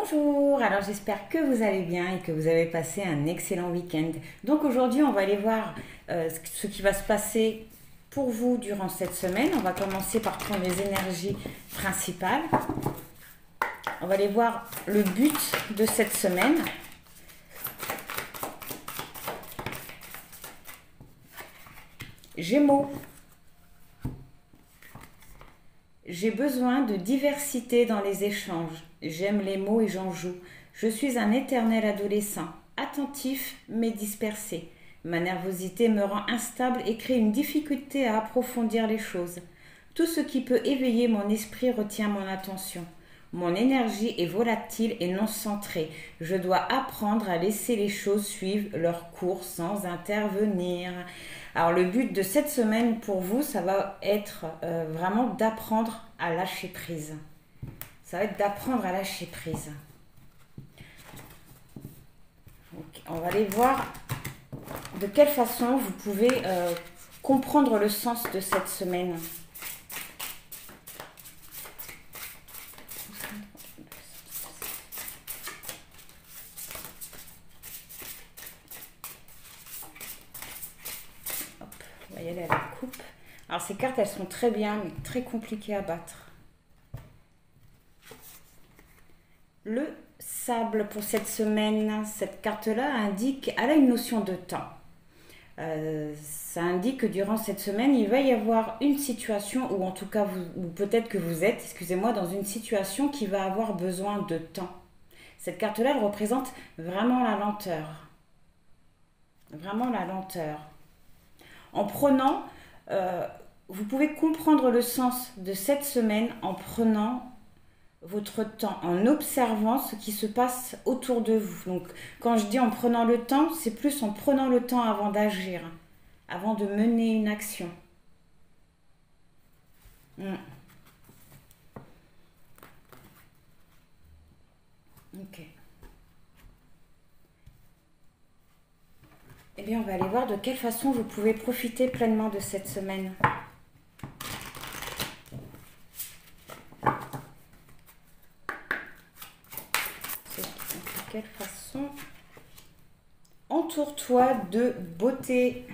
Bonjour, alors j'espère que vous allez bien et que vous avez passé un excellent week-end. Donc aujourd'hui on va aller voir ce qui va se passer pour vous durant cette semaine. On va commencer par prendre les énergies principales. On va aller voir le but de cette semaine. Gémeaux. J'ai besoin de diversité dans les échanges. J'aime les mots et j'en joue. Je suis un éternel adolescent, attentif mais dispersé. Ma nervosité me rend instable et crée une difficulté à approfondir les choses. Tout ce qui peut éveiller mon esprit retient mon attention. Mon énergie est volatile et non centrée. Je dois apprendre à laisser les choses suivre leur cours sans intervenir. Alors le but de cette semaine pour vous, ça va être vraiment d'apprendre à lâcher prise. Ça va être d'apprendre à lâcher prise. Donc, on va aller voir de quelle façon vous pouvez comprendre le sens de cette semaine. Hop, on va y aller à la coupe. Alors ces cartes, elles sont très bien, mais très compliquées à battre. Le sable pour cette semaine, cette carte-là indique, elle a une notion de temps. Ça indique que durant cette semaine, il va y avoir une situation, ou en tout cas, ou peut-être que vous êtes, excusez-moi, dans une situation qui va avoir besoin de temps. Cette carte-là, elle représente vraiment la lenteur. Vraiment la lenteur. En prenant, vous pouvez comprendre le sens de cette semaine en prenant votre temps, en observant ce qui se passe autour de vous. Donc, quand je dis en prenant le temps, c'est plus en prenant le temps avant d'agir, avant de mener une action. Ok. Eh bien, on va aller voir de quelle façon vous pouvez profiter pleinement de cette semaine. De quelle façon? Entoure-toi de beauté.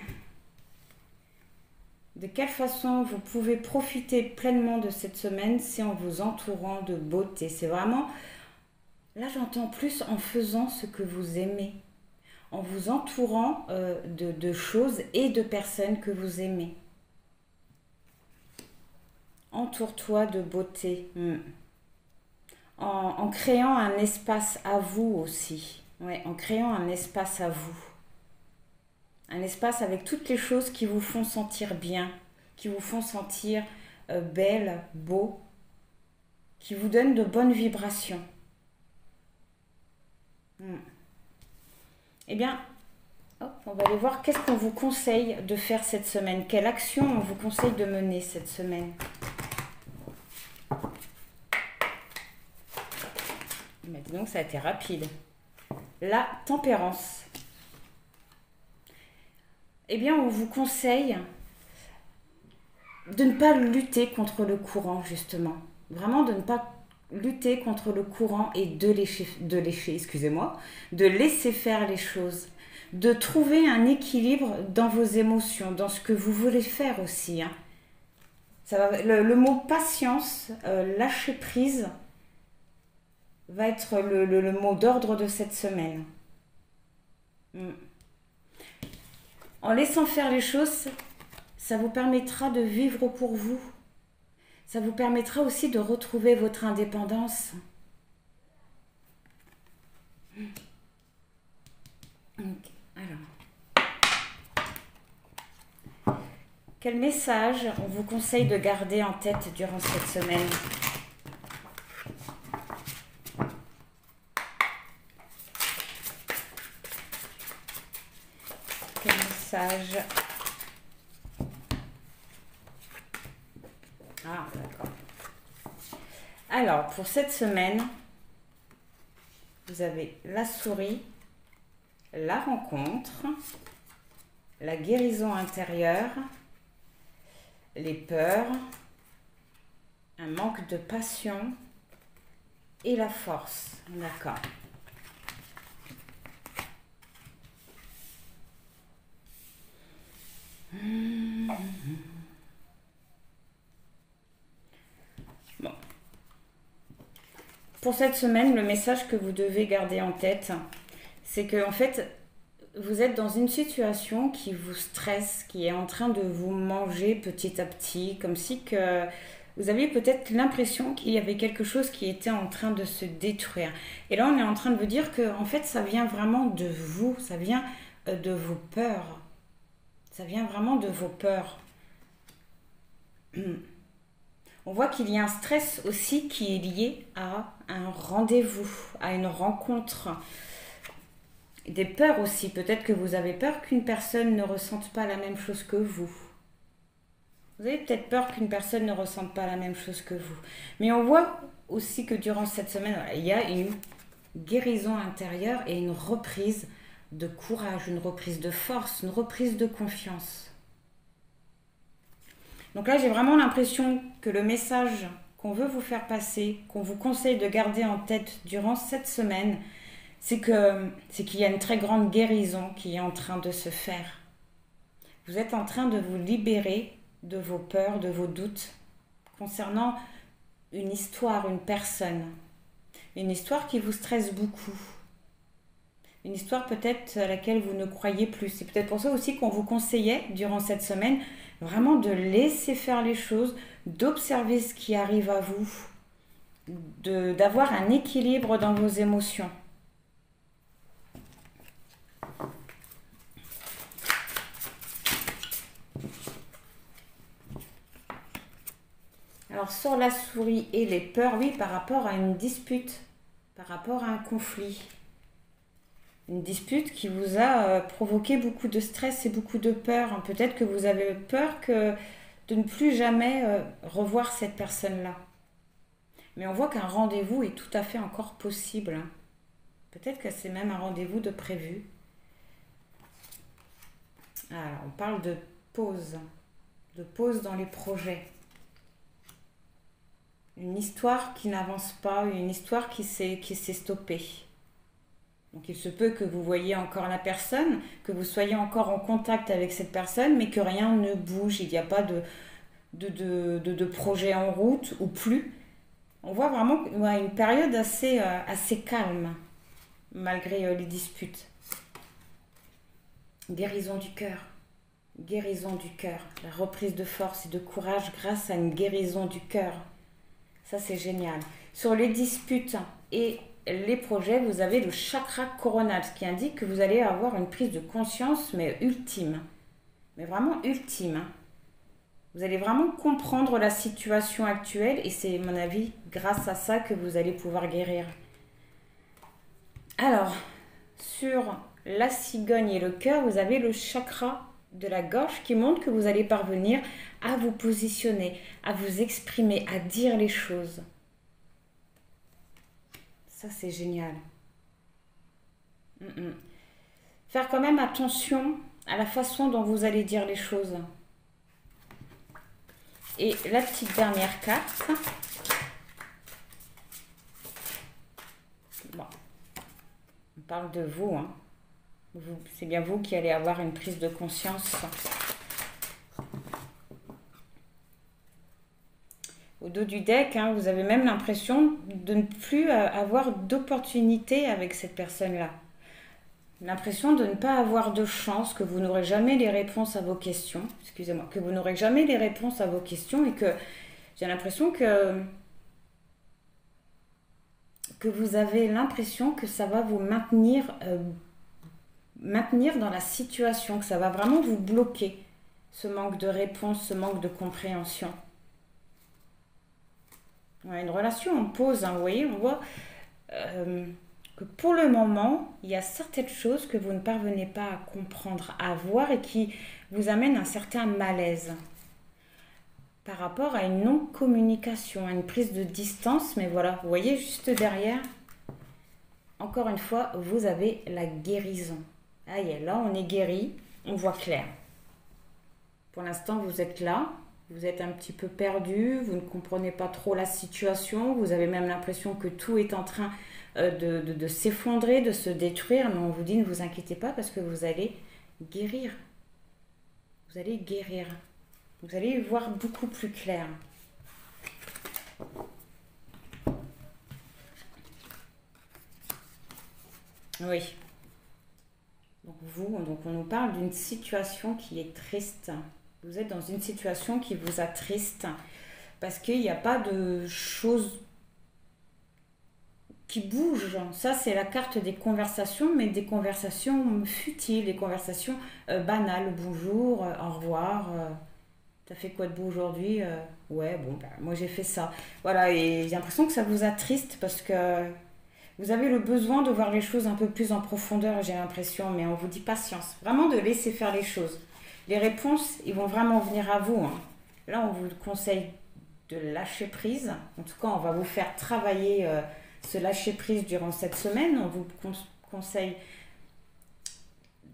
De quelle façon vous pouvez profiter pleinement de cette semaine? C'est en vous entourant de beauté. C'est vraiment, là j'entends plus en faisant ce que vous aimez. En vous entourant de choses et de personnes que vous aimez. Entoure-toi de beauté. En créant un espace à vous aussi. Ouais, en créant un espace à vous. Un espace avec toutes les choses qui vous font sentir bien, qui vous font sentir belle, beau, qui vous donnent de bonnes vibrations. Eh bien, hop, on va aller voir qu'est-ce qu'on vous conseille de faire cette semaine. Quelle action on vous conseille de mener cette semaine. Mais dis donc, ça a été rapide. La tempérance. Eh bien, on vous conseille de ne pas lutter contre le courant, justement. Vraiment, de ne pas lutter contre le courant et de laisser faire les choses. De trouver un équilibre dans vos émotions, dans ce que vous voulez faire aussi. Ça va, le mot patience, lâcher prise, va être le mot d'ordre de cette semaine. En laissant faire les choses, ça vous permettra de vivre pour vous. Ça vous permettra aussi de retrouver votre indépendance. Okay. Alors, quel message on vous conseille de garder en tête durant cette semaine? Quel message? Ah, d'accord. Alors, pour cette semaine, vous avez la souris, la rencontre, la guérison intérieure, les peurs, un manque de passion, et la force. D'accord. Bon. Pour cette semaine, le message que vous devez garder en tête, c'est que en fait, vous êtes dans une situation qui vous stresse, qui est en train de vous manger petit à petit, comme si que vous aviez peut-être l'impression qu'il y avait quelque chose qui était en train de se détruire. Et là, on est en train de vous dire que en fait, ça vient vraiment de vous, ça vient de vos peurs. Ça vient vraiment de vos peurs. On voit qu'il y a un stress aussi qui est lié à un rendez-vous, à une rencontre. Des peurs aussi. Peut-être que vous avez peur qu'une personne ne ressente pas la même chose que vous. Vous avez peut-être peur qu'une personne ne ressente pas la même chose que vous. Mais on voit aussi que durant cette semaine, il y a une guérison intérieure et une reprise de courage, une reprise de force, une reprise de confiance. Donc là, j'ai vraiment l'impression que le message qu'on veut vous faire passer, qu'on vous conseille de garder en tête durant cette semaine, c'est qu'il y a une très grande guérison qui est en train de se faire. Vous êtes en train de vous libérer de vos peurs, de vos doutes concernant une histoire, une personne. Une histoire qui vous stresse beaucoup. Une histoire peut-être à laquelle vous ne croyez plus. C'est peut-être pour ça aussi qu'on vous conseillait durant cette semaine vraiment de laisser faire les choses, d'observer ce qui arrive à vous, d'avoir un équilibre dans vos émotions. Alors sur la souris et les peurs, oui, par rapport à une dispute, par rapport à un conflit. Une dispute qui vous a provoqué beaucoup de stress et beaucoup de peur. Peut-être que vous avez peur de ne plus jamais revoir cette personne-là. Mais on voit qu'un rendez-vous est tout à fait encore possible. Peut-être que c'est même un rendez-vous de prévu. Alors, on parle de pause dans les projets. Une histoire qui n'avance pas, une histoire qui s'est stoppée. Donc il se peut que vous voyiez encore la personne, que vous soyez encore en contact avec cette personne, mais que rien ne bouge, il n'y a pas de projet en route ou plus. On voit vraiment une période assez calme, malgré les disputes. Guérison du cœur, la reprise de force et de courage grâce à une guérison du cœur. Ça c'est génial. Sur les disputes et les projets, vous avez le chakra coronal, ce qui indique que vous allez avoir une prise de conscience, mais ultime. Mais vraiment ultime. Vous allez vraiment comprendre la situation actuelle et c'est, à mon avis, grâce à ça que vous allez pouvoir guérir. Alors, sur la cigogne et le cœur, vous avez le chakra de la gorge qui montre que vous allez parvenir à vous positionner, à vous exprimer, à dire les choses. Ça, c'est génial. Faire quand même attention à la façon dont vous allez dire les choses. Et la petite dernière carte. Bon. On parle de vous, hein. C'est bien vous qui allez avoir une prise de conscience. Au dos du deck, hein, vous avez même l'impression de ne plus avoir d'opportunité avec cette personne-là. L'impression de ne pas avoir de chance, que vous n'aurez jamais les réponses à vos questions. Excusez-moi, que vous n'aurez jamais les réponses à vos questions et que j'ai l'impression que vous avez l'impression que ça va vous maintenir dans la situation, que ça va vraiment vous bloquer, ce manque de réponse, ce manque de compréhension. Ouais, une relation en pause, hein, vous voyez, on voit que pour le moment, il y a certaines choses que vous ne parvenez pas à comprendre, à voir et qui vous amènent un certain malaise par rapport à une non-communication, à une prise de distance. Mais voilà, vous voyez juste derrière, encore une fois, vous avez la guérison. Ah, là, on est guéri, on voit clair. Pour l'instant, vous êtes là, Vous êtes un petit peu perdu, vous ne comprenez pas trop la situation, vous avez même l'impression que tout est en train de s'effondrer, de se détruire, mais on vous dit ne vous inquiétez pas parce que vous allez guérir. Vous allez guérir. Vous allez voir beaucoup plus clair. Oui. Donc on nous parle d'une situation qui est triste. Vous êtes dans une situation qui vous attriste parce qu'il n'y a pas de choses qui bougent. Ça, c'est la carte des conversations, mais des conversations futiles, des conversations banales. Bonjour, au revoir. T'as fait quoi de beau aujourd'hui? Ouais, bon, bah, moi j'ai fait ça. Voilà, et j'ai l'impression que ça vous attriste parce que vous avez le besoin de voir les choses un peu plus en profondeur, j'ai l'impression, mais on vous dit patience. Vraiment de laisser faire les choses. Les réponses, ils vont vraiment venir à vous, hein. Là, on vous conseille de lâcher prise. En tout cas, on va vous faire travailler ce lâcher prise durant cette semaine. On vous conseille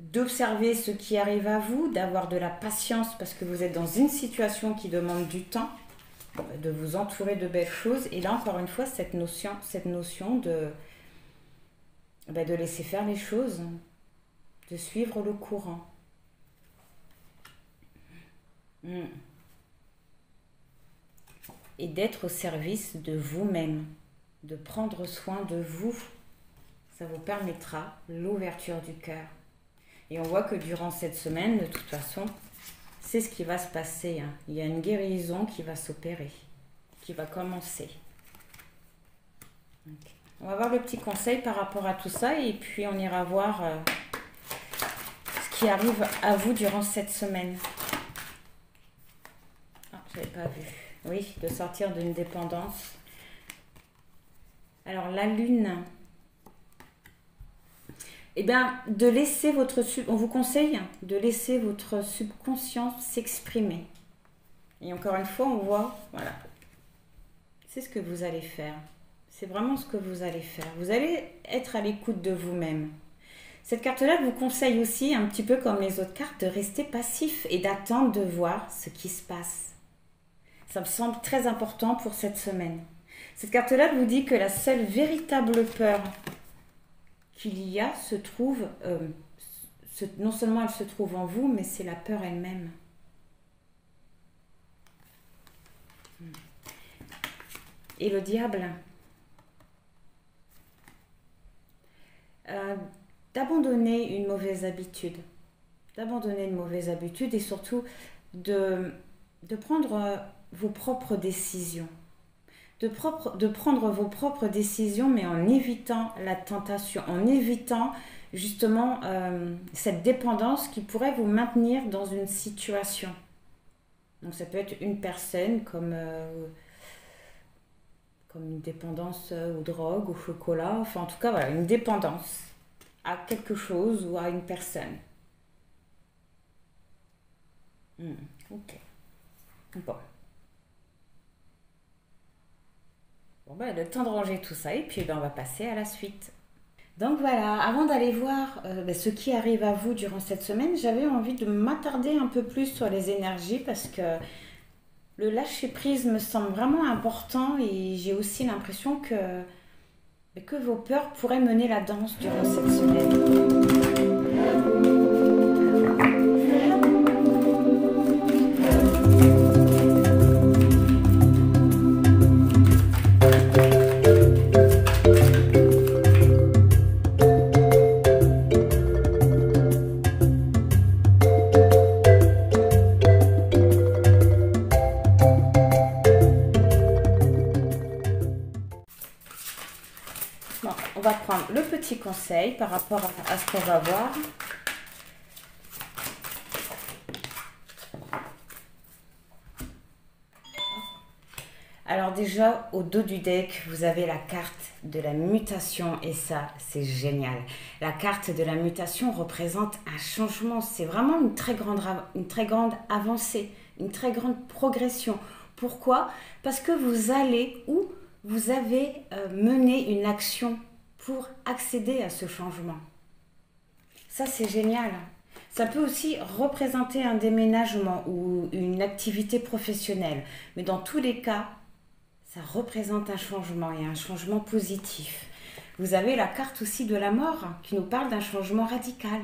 d'observer ce qui arrive à vous, d'avoir de la patience parce que vous êtes dans une situation qui demande du temps, de vous entourer de belles choses. Et là, encore une fois, cette notion de laisser faire les choses, de suivre le courant. Et d'être au service de vous-même, de prendre soin de vous. Ça vous permettra l'ouverture du cœur. Et on voit que durant cette semaine, de toute façon, c'est ce qui va se passer, hein. Il y a une guérison qui va s'opérer, qui va commencer. Okay. On va voir le petit conseil par rapport à tout ça et puis on ira voir ce qui arrive à vous durant cette semaine. Ah, je n'avais pas vu. Oui, de sortir d'une dépendance. Alors la lune, eh bien, de laisser on vous conseille de laisser votre subconscient s'exprimer. Et encore une fois, on voit, voilà, c'est ce que vous allez faire. C'est vraiment ce que vous allez faire. Vous allez être à l'écoute de vous-même. Cette carte-là vous conseille aussi, un petit peu comme les autres cartes, de rester passif et d'attendre de voir ce qui se passe. Ça me semble très important pour cette semaine. Cette carte-là vous dit que la seule véritable peur qu'il y a se trouve, non seulement elle se trouve en vous, mais c'est la peur elle-même. Et le diable, d'abandonner une mauvaise habitude. D'abandonner une mauvaise habitude et surtout de prendre vos propres décisions. De prendre vos propres décisions, mais en évitant la tentation, en évitant justement cette dépendance qui pourrait vous maintenir dans une situation. Donc ça peut être une personne comme une dépendance aux drogues, au chocolat, enfin en tout cas voilà, une dépendance à quelque chose ou à une personne. Ok. Bon. Bon ben, le temps de ranger tout ça et puis on va passer à la suite. Donc voilà, avant d'aller voir ce qui arrive à vous durant cette semaine, j'avais envie de m'attarder un peu plus sur les énergies parce que le lâcher-prise me semble vraiment important et j'ai aussi l'impression que vos peurs pourraient mener la danse durant cette semaine. Bon, on va prendre le petit conseil par rapport à ce qu'on va voir. Alors déjà, au dos du deck, vous avez la carte de la mutation et ça, c'est génial. La carte de la mutation représente un changement. C'est vraiment une très grande avancée, une très grande progression. Pourquoi? Parce que vous allez ou vous avez mené une action pour accéder à ce changement. Ça, c'est génial. Ça peut aussi représenter un déménagement ou une activité professionnelle. Mais dans tous les cas, ça représente un changement et un changement positif. Vous avez la carte aussi de la mort qui nous parle d'un changement radical,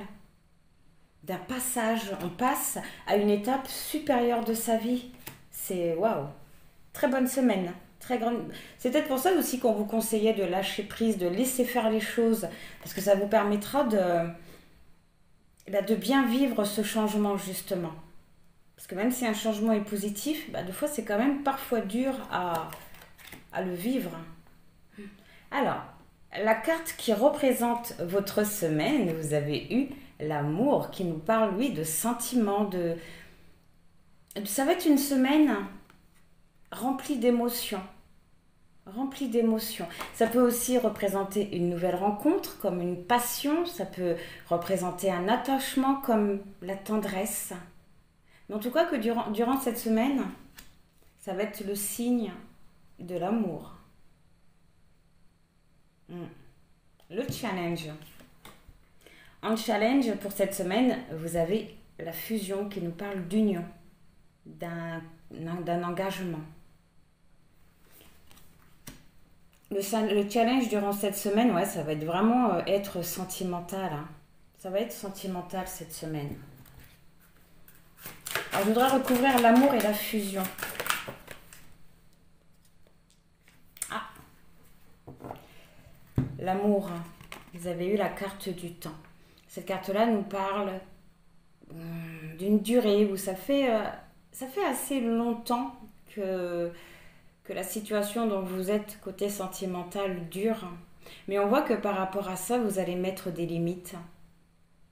d'un passage. On passe à une étape supérieure de sa vie. C'est waouh! Très bonne semaine. Très grande. C'est peut-être pour ça aussi qu'on vous conseillait de lâcher prise, de laisser faire les choses, parce que ça vous permettra de bien vivre ce changement justement. Parce que même si un changement est positif, des fois c'est quand même parfois dur à le vivre. Alors, la carte qui représente votre semaine, vous avez eu l'amour qui nous parle, lui, de sentiments, ça va être une semaine remplie d'émotions. Remplie d'émotions. Ça peut aussi représenter une nouvelle rencontre, comme une passion. Ça peut représenter un attachement, comme la tendresse. Mais en tout cas, que durant cette semaine, ça va être le signe de l'amour. Le challenge. En challenge, pour cette semaine, vous avez la fusion qui nous parle d'union, d'un engagement. Le challenge durant cette semaine, ouais, ça va être vraiment être sentimental. Hein. Ça va être sentimental cette semaine. Alors, je voudrais recouvrir l'amour et la fusion. Ah, l'amour. Vous avez eu la carte du temps. Cette carte-là nous parle d'une durée où ça fait assez longtemps que la situation dont vous êtes côté sentimental dure. Mais on voit que par rapport à ça, vous allez mettre des limites.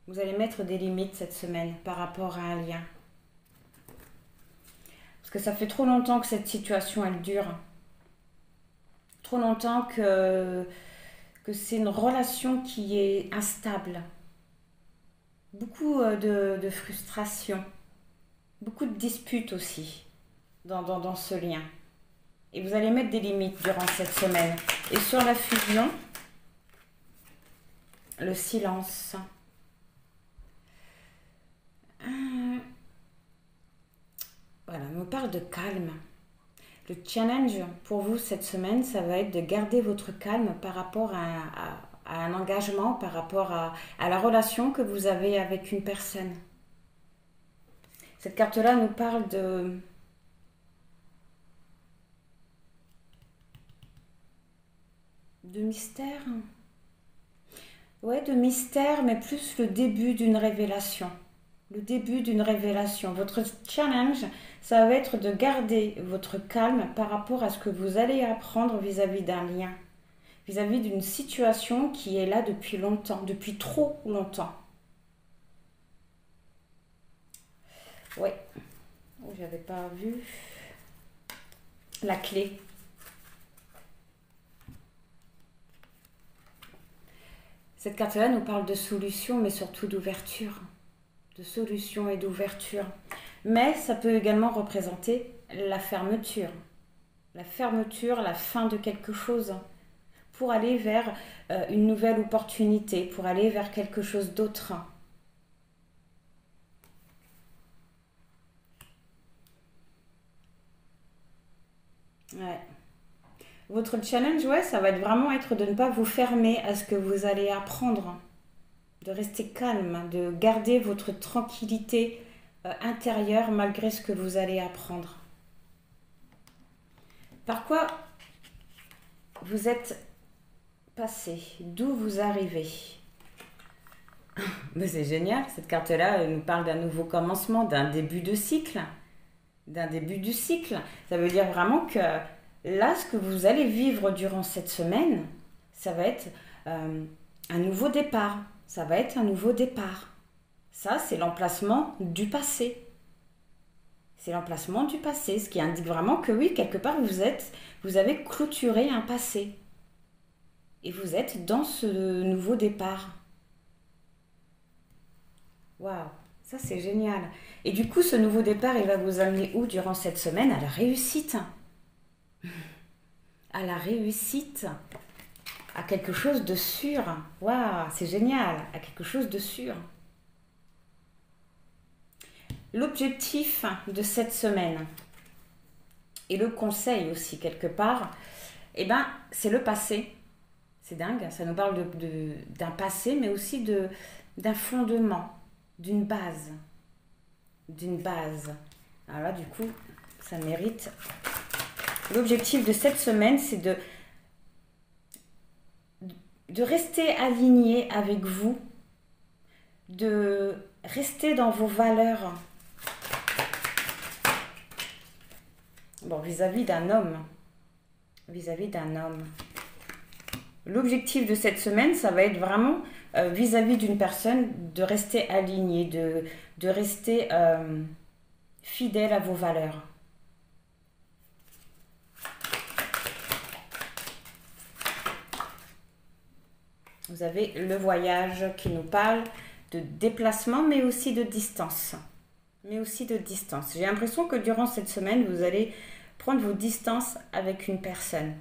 Vous allez mettre des limites cette semaine par rapport à un lien. Parce que ça fait trop longtemps que cette situation, elle dure. Trop longtemps que c'est une relation qui est instable. Beaucoup de frustration. Beaucoup de disputes aussi dans ce lien. Et vous allez mettre des limites durant cette semaine. Et sur la fusion, le silence. Voilà, on me parle de calme. Le challenge pour vous cette semaine, ça va être de garder votre calme par rapport à un engagement, par rapport à la relation que vous avez avec une personne. Cette carte-là nous parle de mystère. Ouais, de mystère, mais plus le début d'une révélation. Le début d'une révélation. Votre challenge, ça va être de garder votre calme par rapport à ce que vous allez apprendre vis-à-vis d'un lien, vis-à-vis d'une situation qui est là depuis longtemps, depuis trop longtemps. Ouais, j'avais pas vu la clé. Cette carte-là nous parle de solution, mais surtout d'ouverture. De solution et d'ouverture. Mais ça peut également représenter la fermeture. La fermeture, la fin de quelque chose. Pour aller vers une nouvelle opportunité, pour aller vers quelque chose d'autre. Ouais. Votre challenge, ouais, ça va vraiment être de ne pas vous fermer à ce que vous allez apprendre. De rester calme, de garder votre tranquillité intérieure malgré ce que vous allez apprendre. Par quoi vous êtes passé? D'où vous arrivez? Mais c'est génial, cette carte-là nous parle d'un nouveau commencement, d'un début de cycle. D'un début du cycle. Ça veut dire vraiment que là, ce que vous allez vivre durant cette semaine, ça va être un nouveau départ. Ça va être un nouveau départ. Ça, c'est l'emplacement du passé. C'est l'emplacement du passé, ce qui indique vraiment que oui, quelque part, vous avez clôturé un passé. Et vous êtes dans ce nouveau départ. Waouh, ça c'est génial. Et du coup, ce nouveau départ, il va vous amener où durant cette semaine? À la réussite. À la réussite. À quelque chose de sûr. Waouh, c'est génial. À quelque chose de sûr. L'objectif de cette semaine, et le conseil aussi quelque part, eh ben, c'est le passé. C'est dingue, ça nous parle d'un passé, mais aussi d'un fondement, d'une base. D'une base. Alors là, du coup, ça mérite. L'objectif de cette semaine, c'est de rester aligné avec vous, de rester dans vos valeurs. Bon, vis-à-vis d'un homme. Vis-à-vis d'un homme. L'objectif de cette semaine, ça va être vraiment vis-à-vis d'une personne, de rester aligné, de rester fidèle à vos valeurs. Vous avez le voyage qui nous parle de déplacement, mais aussi de distance. J'ai l'impression que durant cette semaine, vous allez prendre vos distances avec une personne.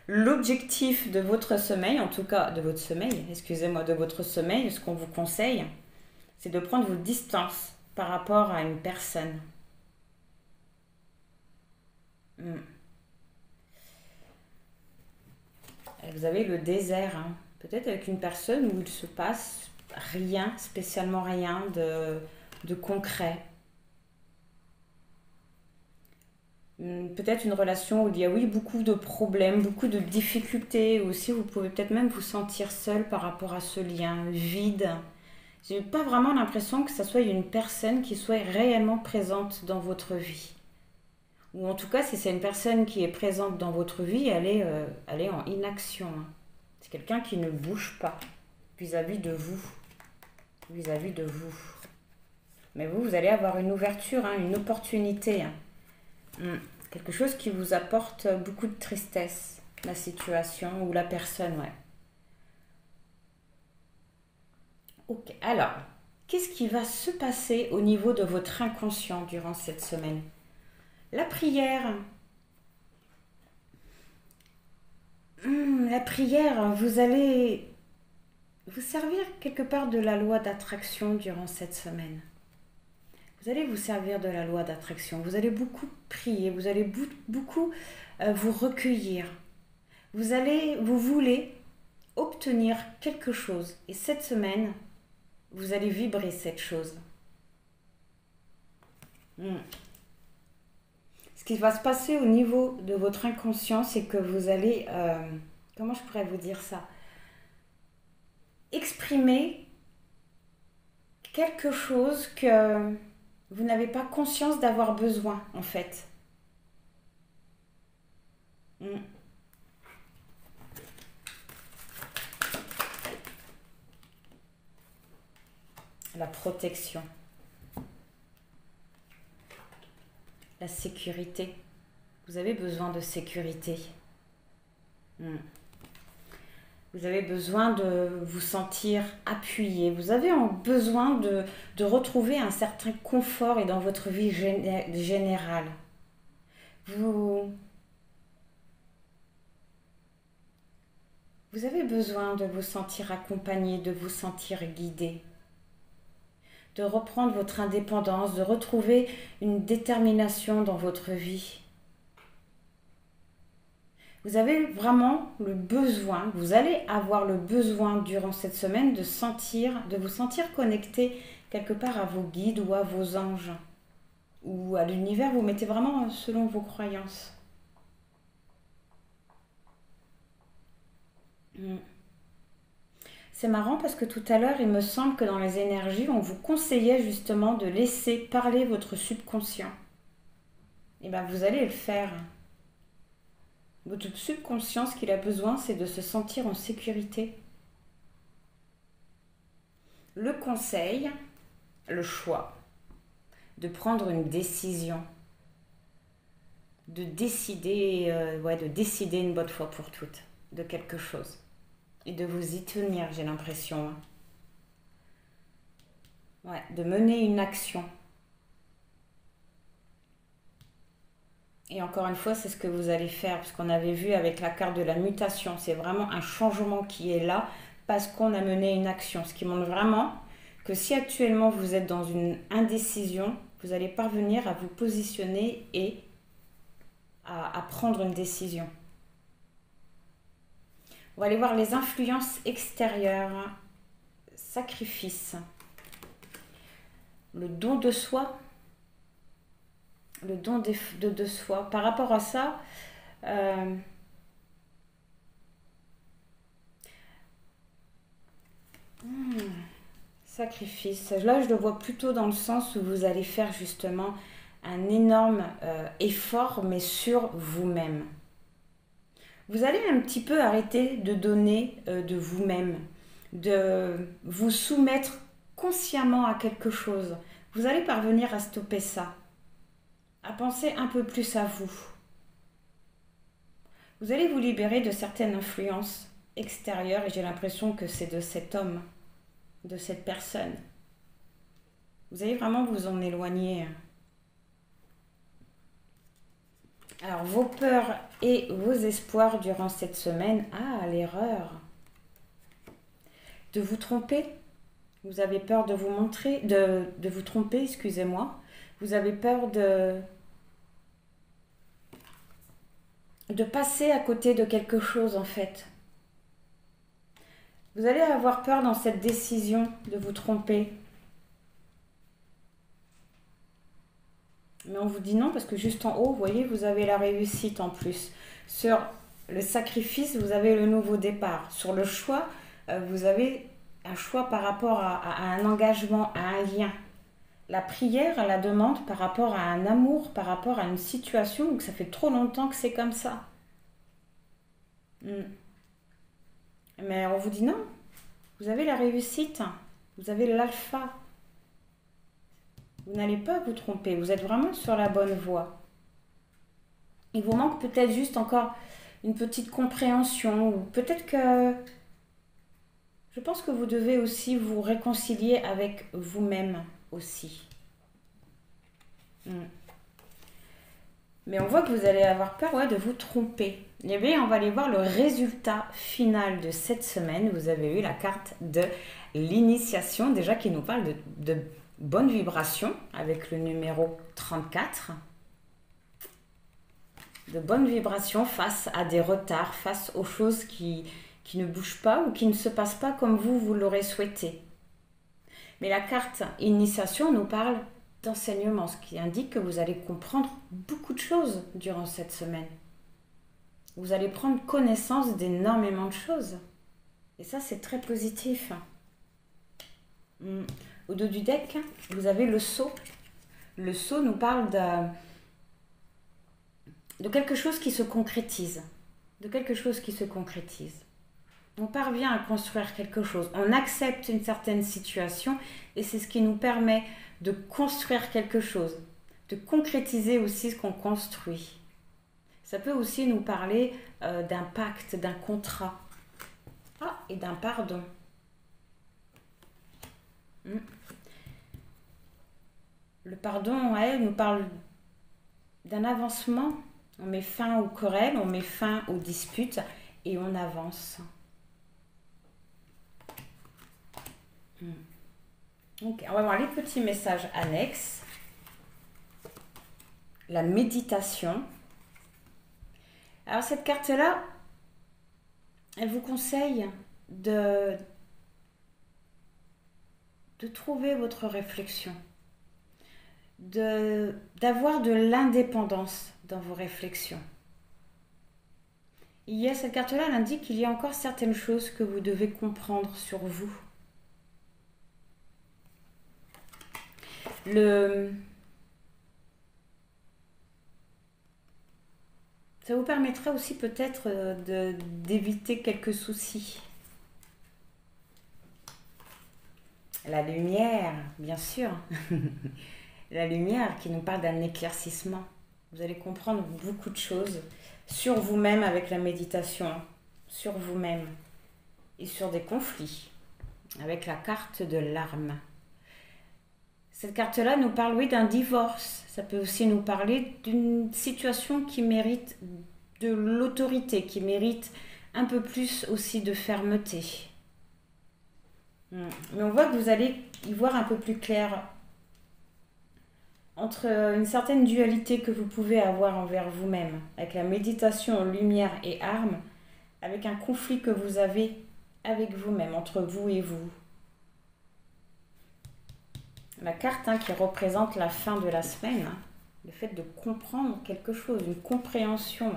L'objectif de votre sommeil, en tout cas de votre sommeil, de votre sommeil, ce qu'on vous conseille, c'est de prendre vos distances par rapport à une personne. Vous avez le désert, hein. Peut-être avec une personne où il se passe rien, spécialement rien de concret. Peut-être une relation où il y a, oui, beaucoup de problèmes, beaucoup de difficultés. Aussi, vous pouvez peut-être même vous sentir seul par rapport à ce lien vide. J'ai pas vraiment l'impression que ça soit une personne qui soit réellement présente dans votre vie. Ou en tout cas, si c'est une personne qui est présente dans votre vie, elle est en inaction. C'est quelqu'un qui ne bouge pas vis-à-vis de vous. Vis-à-vis de vous. Mais vous allez avoir une ouverture, une opportunité. Quelque chose qui vous apporte beaucoup de tristesse, la situation ou la personne, ouais. Ok, alors, qu'est-ce qui va se passer au niveau de votre inconscient durant cette semaine? La prière. La prière, vous allez vous servir quelque part de la loi d'attraction durant cette semaine. Vous allez vous servir de la loi d'attraction. Vous allez beaucoup prier. Vous allez beaucoup vous recueillir. Vous voulez obtenir quelque chose. Et cette semaine, vous allez vibrer cette chose. Ce qui va se passer au niveau de votre inconscient, c'est que vous allez... comment je pourrais vous dire ça? Exprimer quelque chose que vous n'avez pas conscience d'avoir besoin, en fait. La protection. La sécurité. Vous avez besoin de sécurité. Vous avez besoin de vous sentir appuyé. Vous avez besoin de retrouver un certain confort et dans votre vie générale. Vous avez besoin de vous sentir accompagné, de vous sentir guidé. De reprendre votre indépendance, de retrouver une détermination dans votre vie. Vous avez vraiment le besoin, vous allez avoir le besoin durant cette semaine de vous sentir connecté quelque part à vos guides ou à vos anges. Ou à l'univers, vous mettez vraiment selon vos croyances. C'est marrant parce que tout à l'heure, il me semble que dans les énergies, on vous conseillait justement de laisser parler votre subconscient. Et bien, vous allez le faire. Votre subconscient, ce qu'il a besoin, c'est de se sentir en sécurité. Le conseil, le choix, de prendre une décision, de décider une bonne fois pour toutes de quelque chose. Et de vous y tenir, j'ai l'impression. Ouais, de mener une action. Et encore une fois, c'est ce que vous allez faire, parce qu'on avait vu avec la carte de la mutation, c'est vraiment un changement qui est là, parce qu'on a mené une action. Ce qui montre vraiment que si actuellement vous êtes dans une indécision, vous allez parvenir à vous positionner et à prendre une décision. On va aller voir les influences extérieures, sacrifice, le don de soi, le don de soi. Par rapport à ça, sacrifice. Là, je le vois plutôt dans le sens où vous allez faire justement un énorme effort, mais sur vous-même. Vous allez un petit peu arrêter de donner de vous-même, de vous soumettre consciemment à quelque chose. Vous allez parvenir à stopper ça, à penser un peu plus à vous. Vous allez vous libérer de certaines influences extérieures et j'ai l'impression que c'est de cet homme, de cette personne. Vous allez vraiment vous en éloigner. Alors, vos peurs et vos espoirs durant cette semaine. Ah, l'erreur. De vous tromper. Vous avez peur de vous montrer, de vous tromper, excusez-moi. Vous avez peur de passer à côté de quelque chose, en fait. Vous allez avoir peur dans cette décision de vous tromper. Mais on vous dit non parce que juste en haut, vous voyez, vous avez la réussite en plus. Sur le sacrifice, vous avez le nouveau départ. Sur le choix, vous avez un choix par rapport à un engagement, à un lien. La prière, la demande par rapport à un amour, par rapport à une situation où ça fait trop longtemps que c'est comme ça. Mais on vous dit non. Vous avez la réussite. Vous avez l'alpha. Vous n'allez pas vous tromper. Vous êtes vraiment sur la bonne voie. Il vous manque peut-être juste encore une petite compréhension. Ou peut-être que... Je pense que vous devez aussi vous réconcilier avec vous-même aussi. Mais on voit que vous allez avoir peur de vous tromper. Eh bien, on va aller voir le résultat final de cette semaine. Vous avez eu la carte de l'initiation, déjà qui nous parle de bonne vibration avec le numéro 34. De bonne vibration face à des retards, face aux choses qui ne bougent pas ou qui ne se passent pas comme vous l'aurez souhaité. Mais la carte initiation nous parle d'enseignement, ce qui indique que vous allez comprendre beaucoup de choses durant cette semaine. Vous allez prendre connaissance d'énormément de choses. Et ça, c'est très positif. Au dos du deck, vous avez le sceau. Le sceau nous parle de quelque chose qui se concrétise. De quelque chose qui se concrétise. On parvient à construire quelque chose. On accepte une certaine situation et c'est ce qui nous permet de construire quelque chose. De concrétiser aussi ce qu'on construit. Ça peut aussi nous parler d'un pacte, d'un contrat. Ah, et d'un pardon. Le pardon, ouais, nous parle d'un avancement. On met fin aux querelles, on met fin aux disputes et on avance. Ok, on va voir les petits messages annexes. La méditation. Alors cette carte-là, elle vous conseille de trouver votre réflexion, d'avoir de l'indépendance dans vos réflexions. Cette carte-là, elle indique qu'il y a encore certaines choses que vous devez comprendre sur vous. Ça vous permettra aussi peut-être d'éviter quelques soucis. La lumière, bien sûr. La lumière qui nous parle d'un éclaircissement. Vous allez comprendre beaucoup de choses sur vous-même avec la méditation, sur vous-même et sur des conflits avec la carte de l'arme. Cette carte-là nous parle, oui, d'un divorce. Ça peut aussi nous parler d'une situation qui mérite de l'autorité, qui mérite un peu plus aussi de fermeté. Mais on voit que vous allez y voir un peu plus clair entre une certaine dualité que vous pouvez avoir envers vous-même, avec la méditation, lumière et armes, avec un conflit que vous avez avec vous-même, entre vous et vous. La carte qui représente la fin de la semaine, le fait de comprendre quelque chose, une compréhension.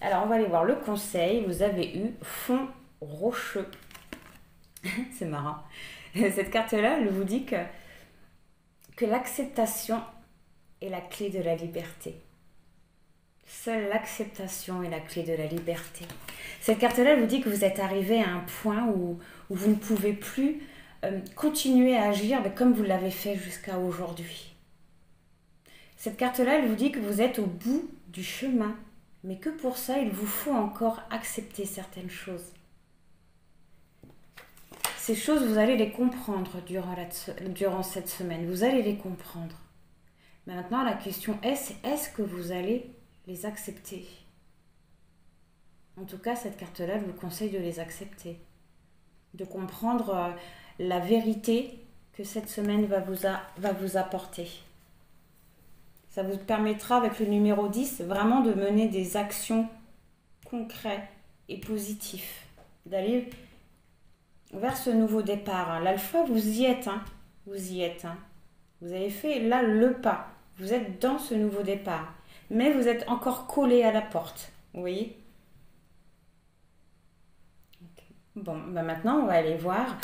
Alors, on va aller voir le conseil. Vous avez eu fond rocheux. C'est marrant. Cette carte-là, elle vous dit que l'acceptation est la clé de la liberté. Seule l'acceptation est la clé de la liberté. Cette carte-là, elle vous dit que vous êtes arrivé à un point où vous ne pouvez plus continuer à agir comme vous l'avez fait jusqu'à aujourd'hui. Cette carte-là, elle vous dit que vous êtes au bout du chemin, mais que pour ça, il vous faut encore accepter certaines choses. Ces choses, vous allez les comprendre durant cette semaine. Vous allez les comprendre. Maintenant, la question est-ce que vous allez les accepter? En tout cas, cette carte-là, je vous conseille de les accepter. De comprendre la vérité que cette semaine va vous apporter. Ça vous permettra, avec le numéro 10, vraiment de mener des actions concrètes et positives. D'aller vers ce nouveau départ. L'alpha, vous y êtes. Vous y êtes. Vous avez fait là le pas. Vous êtes dans ce nouveau départ. Mais vous êtes encore collé à la porte. Vous voyez? Okay. Bon, maintenant, on va aller voir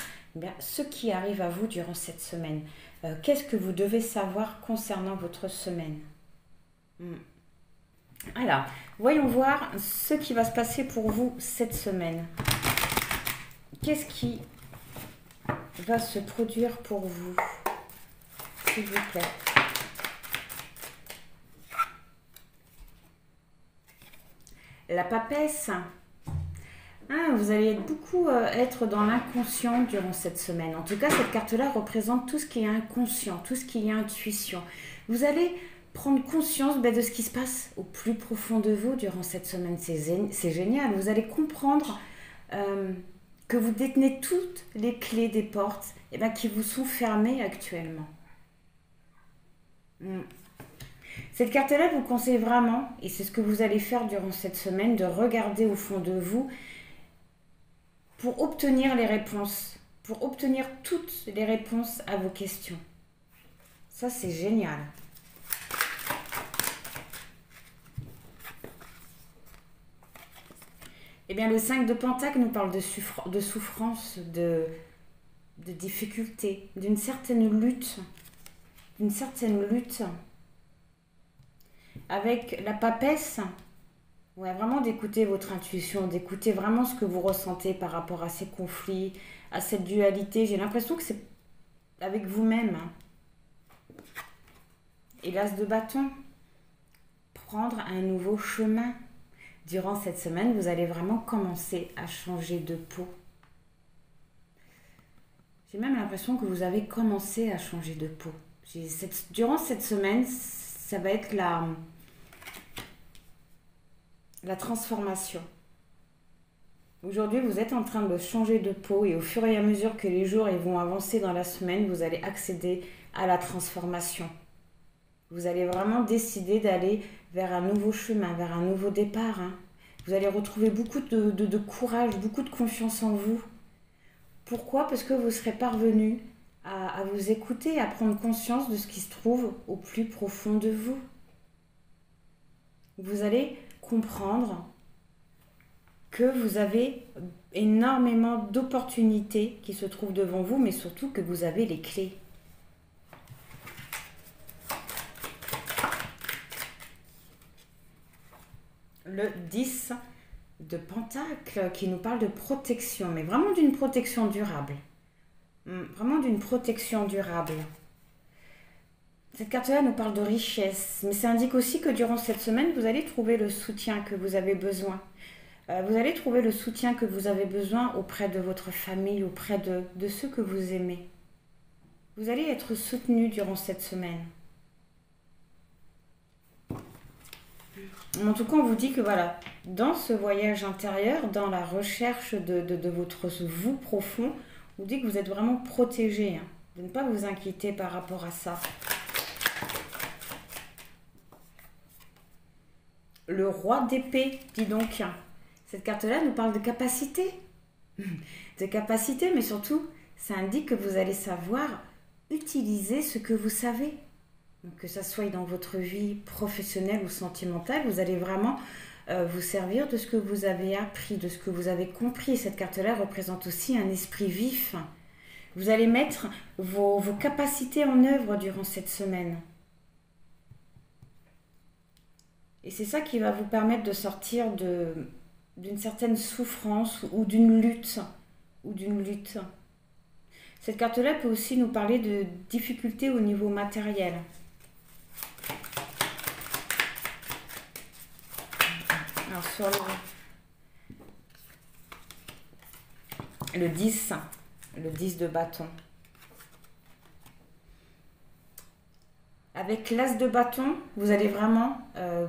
ce qui arrive à vous durant cette semaine. Qu'est-ce que vous devez savoir concernant votre semaine? Alors, voyons voir ce qui va se passer pour vous cette semaine. Qu'est-ce qui va se produire pour vous, s'il vous plaît? La papesse. Vous allez beaucoup être dans l'inconscient durant cette semaine. En tout cas, cette carte-là représente tout ce qui est inconscient, tout ce qui est intuition. Vous allez prendre conscience de ce qui se passe au plus profond de vous durant cette semaine. C'est génial. Vous allez comprendre que vous détenez toutes les clés des portes qui vous sont fermées actuellement. Cette carte-là vous conseille vraiment, et c'est ce que vous allez faire durant cette semaine, de regarder au fond de vous pour obtenir les réponses, pour obtenir toutes les réponses à vos questions. Ça, c'est génial. Eh bien, le 5 de Pentacle nous parle de souffrance, de difficulté, d'une certaine lutte. Avec la papesse, vraiment d'écouter votre intuition, d'écouter vraiment ce que vous ressentez par rapport à ces conflits, à cette dualité. J'ai l'impression que c'est avec vous-même. Et l'as de bâton, prendre un nouveau chemin. Durant cette semaine, vous allez vraiment commencer à changer de peau. J'ai même l'impression que vous avez commencé à changer de peau. Durant cette semaine, ça va être la transformation. Aujourd'hui, vous êtes en train de changer de peau et au fur et à mesure que les jours vont avancer dans la semaine, vous allez accéder à la transformation. Vous allez vraiment décider d'aller vers un nouveau chemin, vers un nouveau départ. Vous allez retrouver beaucoup de courage, beaucoup de confiance en vous. Pourquoi? Parce que vous serez parvenu à vous écouter, à prendre conscience de ce qui se trouve au plus profond de vous. Vous allez comprendre que vous avez énormément d'opportunités qui se trouvent devant vous, mais surtout que vous avez les clés. Le 10 de Pentacle qui nous parle de protection, mais vraiment d'une protection durable. Vraiment d'une protection durable. Cette carte-là nous parle de richesse, mais ça indique aussi que durant cette semaine, vous allez trouver le soutien que vous avez besoin. Vous allez trouver le soutien que vous avez besoin auprès de votre famille, auprès de ceux que vous aimez. Vous allez être soutenu durant cette semaine. En tout cas, on vous dit que voilà, dans ce voyage intérieur, dans la recherche de votre vous profond, on vous dit que vous êtes vraiment protégé, de ne pas vous inquiéter par rapport à ça. Le roi d'épée, dis donc. Cette carte-là nous parle de capacité. De capacité, mais surtout, ça indique que vous allez savoir utiliser ce que vous savez. Donc, que ça soit dans votre vie professionnelle ou sentimentale, vous allez vraiment vous servir de ce que vous avez appris, de ce que vous avez compris. Cette carte-là représente aussi un esprit vif. Vous allez mettre vos capacités en œuvre durant cette semaine. Et c'est ça qui va vous permettre de sortir d'une certaine souffrance ou d'une lutte. Cette carte-là peut aussi nous parler de difficultés au niveau matériel. Alors sur le 10 de bâton. Avec l'as de bâton, vous allez vraiment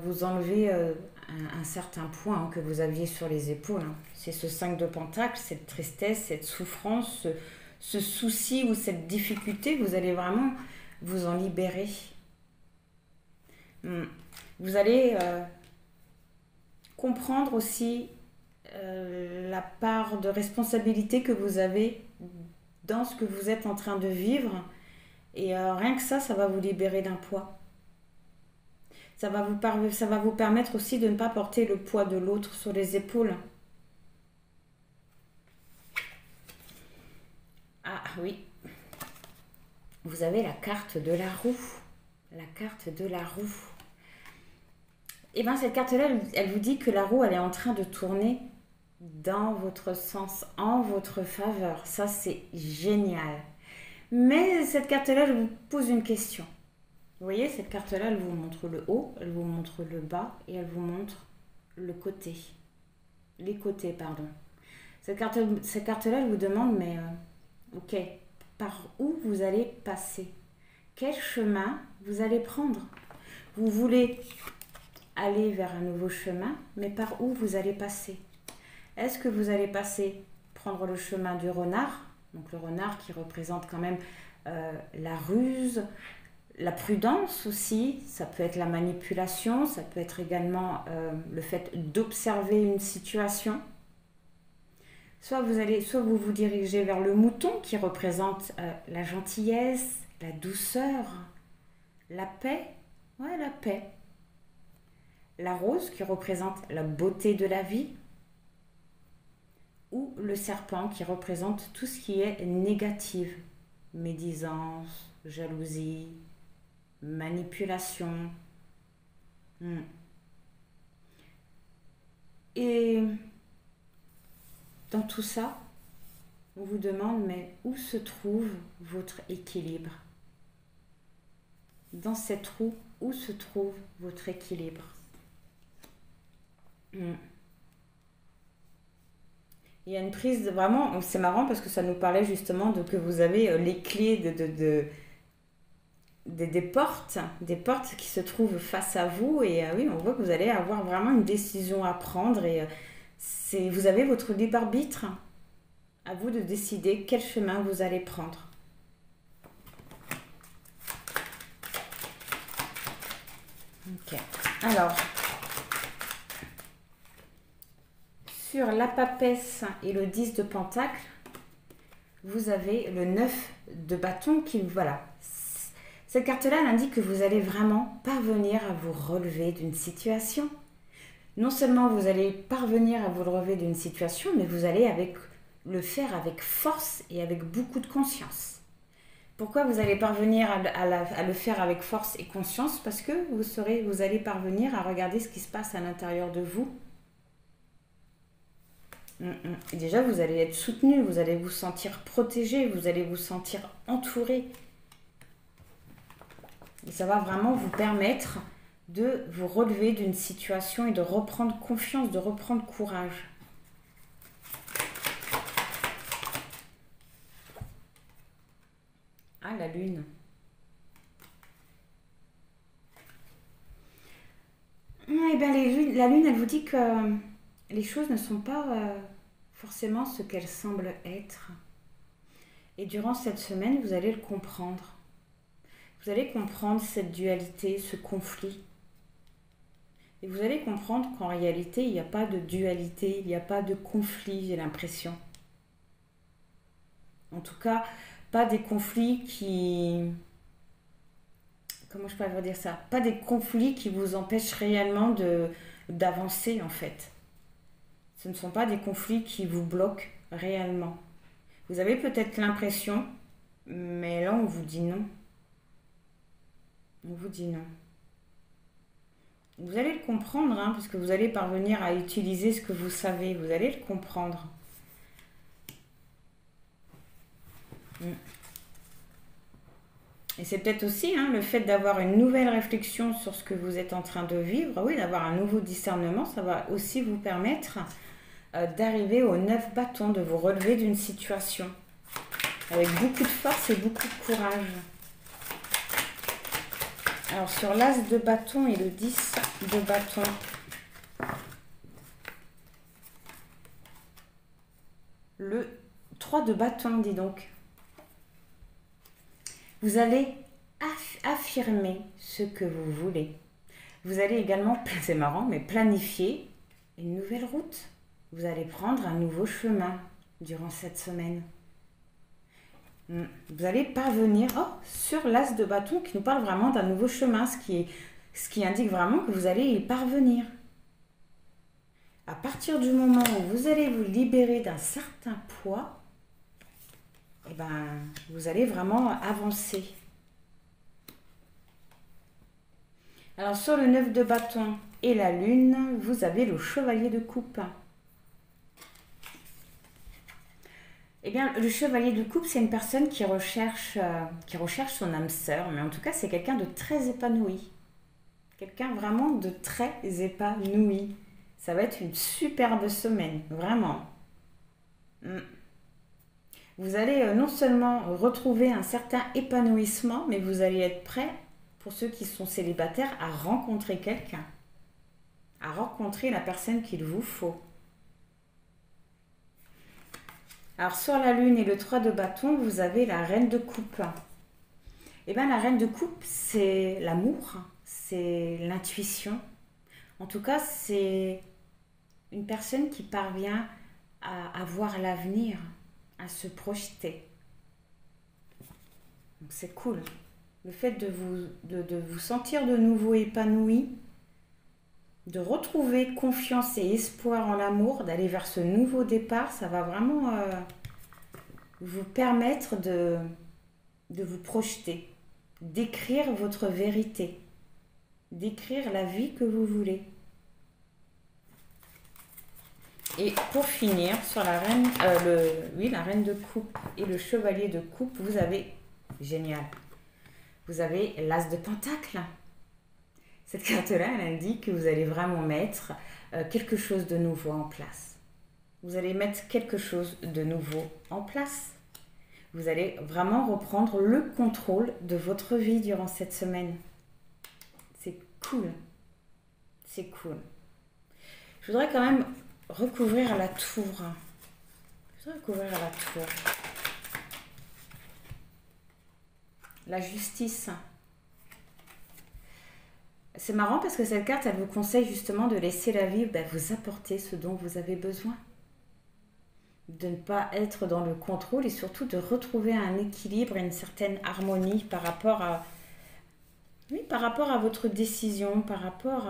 vous enlever un certain poids que vous aviez sur les épaules. C'est ce 5 de pentacle, cette tristesse, cette souffrance, ce souci ou cette difficulté, vous allez vraiment vous en libérer. Vous allez comprendre aussi la part de responsabilité que vous avez dans ce que vous êtes en train de vivre. Et rien que ça va vous libérer d'un poids. Ça va vous permettre aussi de ne pas porter le poids de l'autre sur les épaules. Ah oui. Vous avez la carte de la roue. La carte de la roue. Et bien cette carte-là, elle vous dit que la roue, elle est en train de tourner dans votre sens, en votre faveur. Ça, c'est génial. Mais cette carte-là, je vous pose une question. Vous voyez, cette carte-là, elle vous montre le haut, elle vous montre le bas et elle vous montre le côté. Les côtés, pardon. Cette carte-là, elle vous demande, mais ok, par où vous allez passer? Quel chemin vous allez prendre? Vous voulez aller vers un nouveau chemin, mais par où vous allez passer? Est-ce que vous allez prendre le chemin du renard? Donc le renard qui représente quand même la ruse, la prudence aussi, ça peut être la manipulation, ça peut être également le fait d'observer une situation. Soit vous vous dirigez vers le mouton qui représente la gentillesse, la douceur, la paix, ouais, la paix. La rose qui représente la beauté de la vie. Ou le serpent qui représente tout ce qui est négatif, médisance, jalousie, manipulation. Et dans tout ça, on vous demande, mais où se trouve votre équilibre? Dans cette roue, où se trouve votre équilibre? Il y a une prise de vraiment, c'est marrant parce que ça nous parlait justement de que vous avez les clés des portes qui se trouvent face à vous et oui, on voit que vous allez avoir vraiment une décision à prendre et vous avez votre libre arbitre. À vous de décider quel chemin vous allez prendre. Ok. Alors, sur la papesse et le 10 de pentacle, vous avez le 9 de bâton qui, voilà. Cette carte-là, elle indique que vous allez vraiment parvenir à vous relever d'une situation. Non seulement vous allez parvenir à vous relever d'une situation, mais vous allez le faire avec force et avec beaucoup de conscience. Pourquoi vous allez parvenir à le faire avec force et conscience? Parce que vous allez parvenir à regarder ce qui se passe à l'intérieur de vous. Et déjà, vous allez être soutenu, vous allez vous sentir protégé, vous allez vous sentir entouré. Et ça va vraiment vous permettre de vous relever d'une situation et de reprendre confiance, de reprendre courage. Ah, la lune. Eh bien, la lune, elle vous dit que les choses ne sont pas forcément ce qu'elles semblent être. Et durant cette semaine, vous allez le comprendre. Vous allez comprendre cette dualité, ce conflit. Et vous allez comprendre qu'en réalité, il n'y a pas de dualité, il n'y a pas de conflit, j'ai l'impression. En tout cas, pas des conflits qui... Comment je peux vous dire ça? Pas des conflits qui vous empêchent réellement d'avancer, en fait. Ce ne sont pas des conflits qui vous bloquent réellement. Vous avez peut-être l'impression, mais là, on vous dit non. On vous dit non. Vous allez le comprendre, hein, parce que vous allez parvenir à utiliser ce que vous savez. Vous allez le comprendre. Et c'est peut-être aussi le fait d'avoir une nouvelle réflexion sur ce que vous êtes en train de vivre, oui, d'avoir un nouveau discernement, ça va aussi vous permettre d'arriver aux 9 bâtons, de vous relever d'une situation avec beaucoup de force et beaucoup de courage. Alors sur l'as de bâton et le 10 de bâton, le 3 de bâton, dis donc. Vous allez affirmer ce que vous voulez. Vous allez également, c'est marrant, mais planifier une nouvelle route. Vous allez prendre un nouveau chemin durant cette semaine. Vous allez parvenir sur l'as de bâton qui nous parle vraiment d'un nouveau chemin, ce qui indique vraiment que vous allez y parvenir. À partir du moment où vous allez vous libérer d'un certain poids, vous allez vraiment avancer. Alors sur le 9 de bâton et la lune, vous avez le chevalier de coupe. Eh bien, le chevalier de coupe, c'est une personne qui recherche son âme sœur, mais en tout cas, c'est quelqu'un de très épanoui. Quelqu'un vraiment de très épanoui. Ça va être une superbe semaine, vraiment. Vous allez non seulement retrouver un certain épanouissement, mais vous allez être prêt, pour ceux qui sont célibataires, à rencontrer quelqu'un. À rencontrer la personne qu'il vous faut. Alors sur la lune et le 3 de bâton, vous avez la reine de coupe. Eh bien la reine de coupe, c'est l'amour, c'est l'intuition. En tout cas, c'est une personne qui parvient à voir l'avenir, à se projeter. Donc c'est cool. Le fait de vous sentir de nouveau épanoui, de retrouver confiance et espoir en l'amour, d'aller vers ce nouveau départ, ça va vraiment vous permettre de vous projeter, d'écrire votre vérité, d'écrire la vie que vous voulez. Et pour finir, sur la reine, la reine de coupe et le chevalier de coupe, vous avez, génial, vous avez l'as de pentacle. Cette carte-là, elle indique que vous allez vraiment mettre quelque chose de nouveau en place. Vous allez mettre quelque chose de nouveau en place. Vous allez vraiment reprendre le contrôle de votre vie durant cette semaine. C'est cool. C'est cool. Je voudrais quand même recouvrir la tour. La justice. C'est marrant parce que cette carte, elle vous conseille justement de laisser la vie vous apporter ce dont vous avez besoin. De ne pas être dans le contrôle et surtout de retrouver un équilibre et une certaine harmonie par rapport à votre décision, par rapport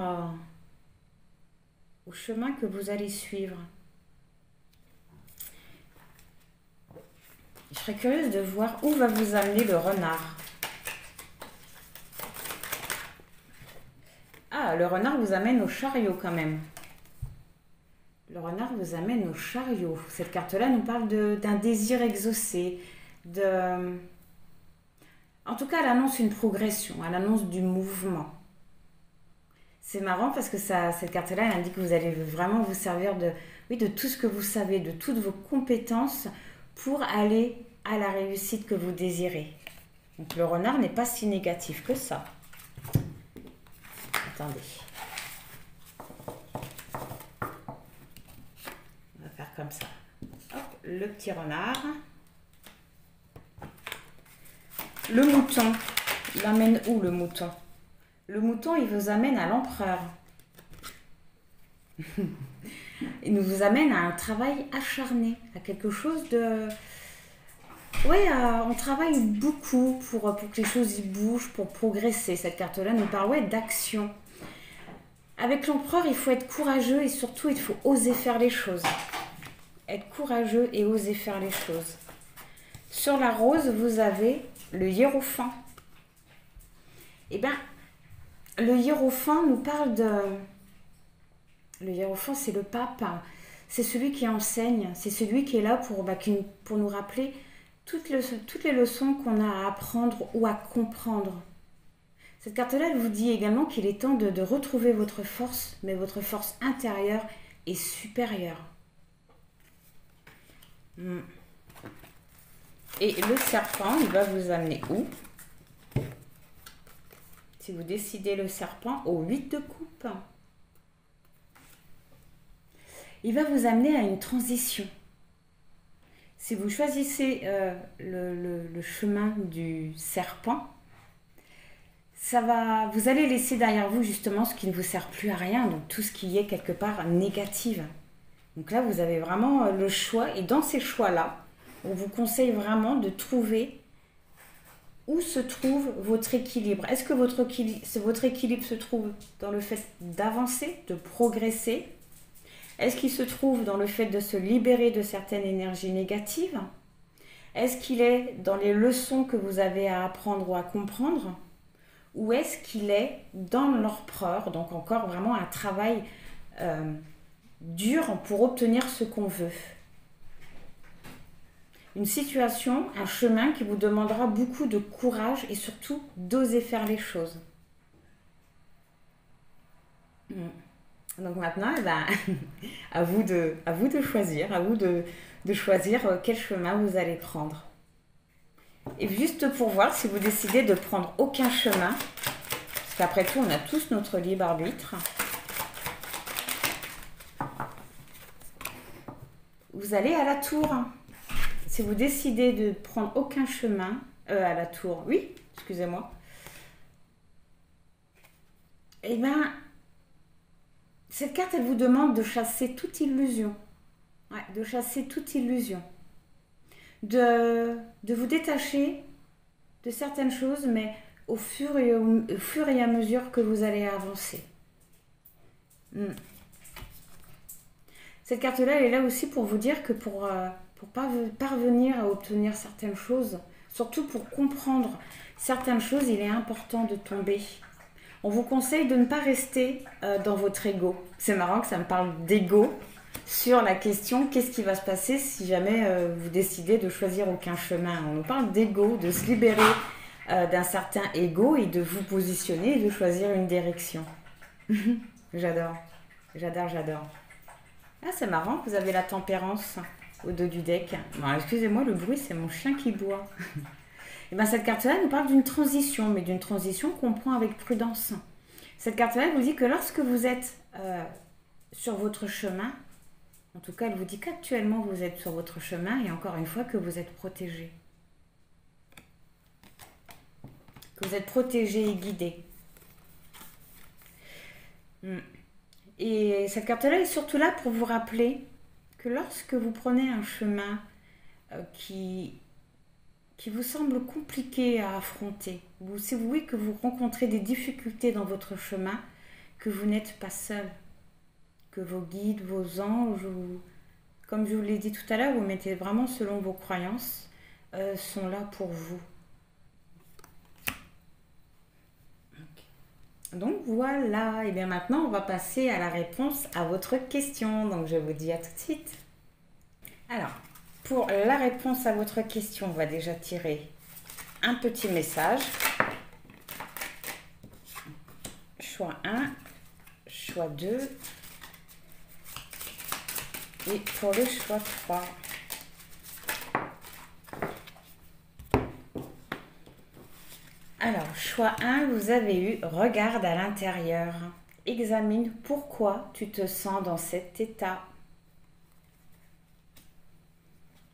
au chemin que vous allez suivre. Je serais curieuse de voir où va vous amener le renard. Ah, le renard vous amène au chariot quand même. Le renard vous amène au chariot. Cette carte-là nous parle d'un désir exaucé. En tout cas, elle annonce une progression, elle annonce du mouvement. C'est marrant parce que cette carte-là, elle indique que vous allez vraiment vous servir de tout ce que vous savez, de toutes vos compétences pour aller à la réussite que vous désirez. Donc le renard n'est pas si négatif que ça. Attendez. On va faire comme ça. Hop, le petit renard. Le mouton. l'amène où le mouton? Le mouton, il vous amène à l'empereur. Il nous vous amène à un travail acharné, à quelque chose de... Oui, on travaille beaucoup pour que les choses y bougent, pour progresser. Cette carte-là nous parle ouais, d'action. Avec l'empereur, il faut être courageux et surtout, il faut oser faire les choses. Être courageux et oser faire les choses. Sur la rose, vous avez le hiérophant. Eh bien, le hiérophant nous parle de... Le hiérophant, c'est le pape. C'est celui qui enseigne. C'est celui qui est là pour nous rappeler toutes les leçons qu'on a à apprendre ou à comprendre. Cette carte-là, elle vous dit également qu'il est temps de retrouver votre force, mais votre force intérieure est supérieure. Et le serpent, il va vous amener où? Si vous décidez le serpent, au 8 de coupe. Il va vous amener à une transition. Si vous choisissez le chemin du serpent, vous allez laisser derrière vous justement ce qui ne vous sert plus à rien, donc tout ce qui est quelque part négatif. Donc là, vous avez vraiment le choix, et dans ces choix-là, on vous conseille vraiment de trouver où se trouve votre équilibre. Est-ce que votre équilibre se trouve dans le fait d'avancer, de progresser? Est-ce qu'il se trouve dans le fait de se libérer de certaines énergies négatives? Est-ce qu'il est dans les leçons que vous avez à apprendre ou à comprendre? Ou est-ce qu'il est dans l'empereur, donc encore vraiment un travail dur pour obtenir ce qu'on veut? Une situation, un chemin qui vous demandera beaucoup de courage et surtout d'oser faire les choses. Donc maintenant, à vous de choisir, à vous de choisir quel chemin vous allez prendre. Et juste pour voir si vous décidez de prendre aucun chemin, parce qu'après tout, on a tous notre libre arbitre. Vous allez à la tour. Si vous décidez de prendre aucun chemin, à la tour, oui, excusez-moi. Eh bien, cette carte, elle vous demande de chasser toute illusion. Ouais, de chasser toute illusion. De vous détacher de certaines choses, mais au fur et à mesure que vous allez avancer. Cette carte-là, elle est là aussi pour vous dire que pour parvenir à obtenir certaines choses, surtout pour comprendre certaines choses, il est important de tomber. On vous conseille de ne pas rester dans votre ego. C'est marrant que ça me parle d'ego sur la question qu'est-ce qui va se passer si jamais vous décidez de choisir aucun chemin. On nous parle d'ego, de se libérer d'un certain ego et de vous positionner et de choisir une direction. J'adore, j'adore, j'adore. Ah, c'est marrant, vous avez la tempérance au dos du deck. Bon, excusez-moi, le bruit, c'est mon chien qui boit. Et bien, cette carte-là nous parle d'une transition, mais d'une transition qu'on prend avec prudence. Cette carte-là vous dit que lorsque vous êtes sur votre chemin, en tout cas, elle vous dit qu'actuellement, vous êtes sur votre chemin et encore une fois, que vous êtes protégé. Que vous êtes protégé et guidé. Et cette carte-là est surtout là pour vous rappeler que lorsque vous prenez un chemin qui vous semble compliqué à affronter, si vous voyez que vous rencontrez des difficultés dans votre chemin, que vous n'êtes pas seul, que vos guides, vos anges, comme je vous l'ai dit tout à l'heure, vous mettez vraiment selon vos croyances, sont là pour vous. Donc voilà, et bien maintenant on va passer à la réponse à votre question. Donc je vous dis à tout de suite. Alors, pour la réponse à votre question, on va déjà tirer un petit message. Choix 1, choix 2 et pour le choix 3. Alors, choix 1, vous avez eu « Regarde à l'intérieur ». Examine pourquoi tu te sens dans cet état.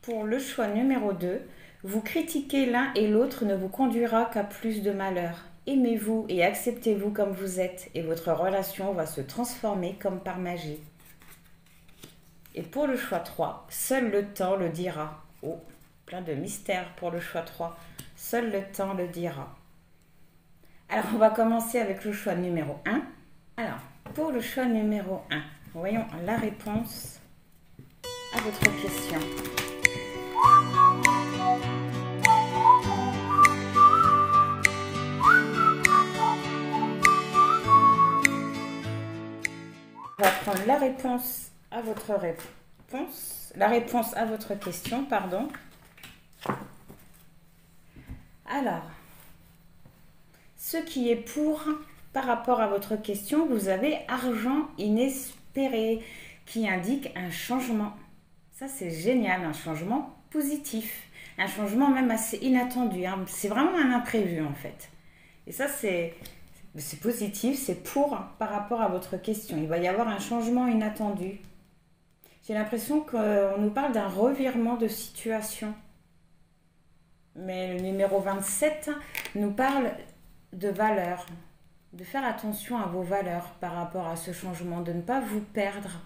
Pour le choix numéro 2, vous critiquer l'un et l'autre ne vous conduira qu'à plus de malheur. Aimez-vous et acceptez-vous comme vous êtes et votre relation va se transformer comme par magie. Et pour le choix 3, seul le temps le dira. Oh, plein de mystères pour le choix 3. Seul le temps le dira. Alors, on va commencer avec le choix numéro 1. Alors, pour le choix numéro 1, voyons la réponse à votre question. On va prendre la réponse à votre question, pardon. Alors, ce qui est pour, par rapport à votre question, vous avez argent inespéré qui indique un changement. Ça, c'est génial, un changement positif, un changement même assez inattendu. Hein. C'est vraiment un imprévu en fait. Et ça, c'est positif, c'est pour par rapport à votre question. Il va y avoir un changement inattendu. J'ai l'impression qu'on nous parle d'un revirement de situation. Mais le numéro 27 nous parle de valeurs, de faire attention à vos valeurs par rapport à ce changement, de ne pas vous perdre.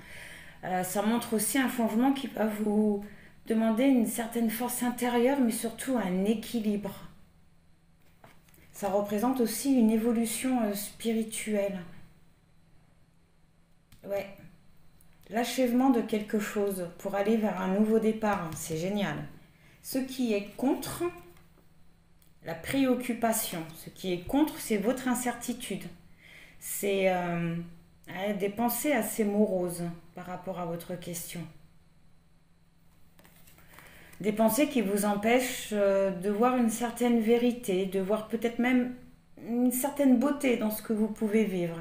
Ça montre aussi un changement qui va vous demander une certaine force intérieure, mais surtout un équilibre. Ça représente aussi une évolution spirituelle. Ouais. L'achèvement de quelque chose pour aller vers un nouveau départ, c'est génial. Ce qui est contre, la préoccupation. Ce qui est contre, c'est votre incertitude. C'est des pensées assez moroses par rapport à votre question. Des pensées qui vous empêchent de voir une certaine vérité, de voir peut-être même une certaine beauté dans ce que vous pouvez vivre.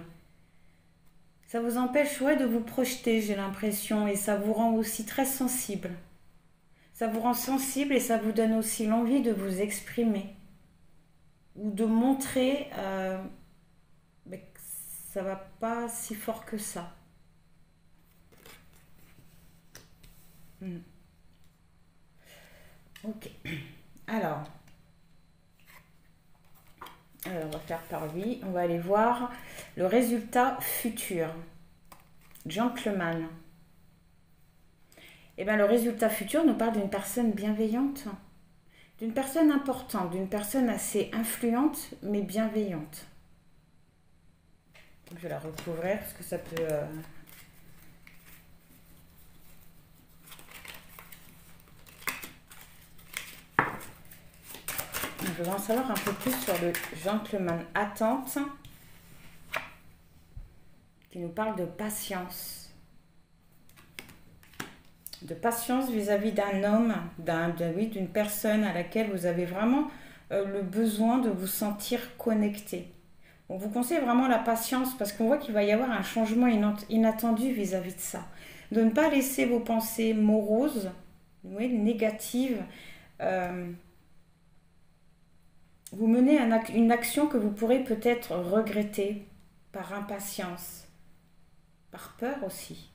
Ça vous empêche de vous projeter, j'ai l'impression, et ça vous rend aussi très sensible. Ça vous rend sensible et ça vous donne aussi l'envie de vous exprimer ou de montrer que ça ne va pas si fort que ça. Ok. Alors, on va faire par lui. On va aller voir le résultat futur. Gentleman. Eh bien, le résultat futur nous parle d'une personne bienveillante, d'une personne importante, d'une personne assez influente, mais bienveillante. Je vais la recouvrir parce que ça peut... Je veux en savoir un peu plus sur le gentleman attente, qui nous parle de patience. De patience vis-à-vis d'un homme, d'une personne à laquelle vous avez vraiment le besoin de vous sentir connecté. On vous conseille vraiment la patience parce qu'on voit qu'il va y avoir un changement inattendu vis-à-vis de ça. De ne pas laisser vos pensées moroses, négatives, vous mener une action que vous pourrez peut-être regretter par impatience, par peur aussi.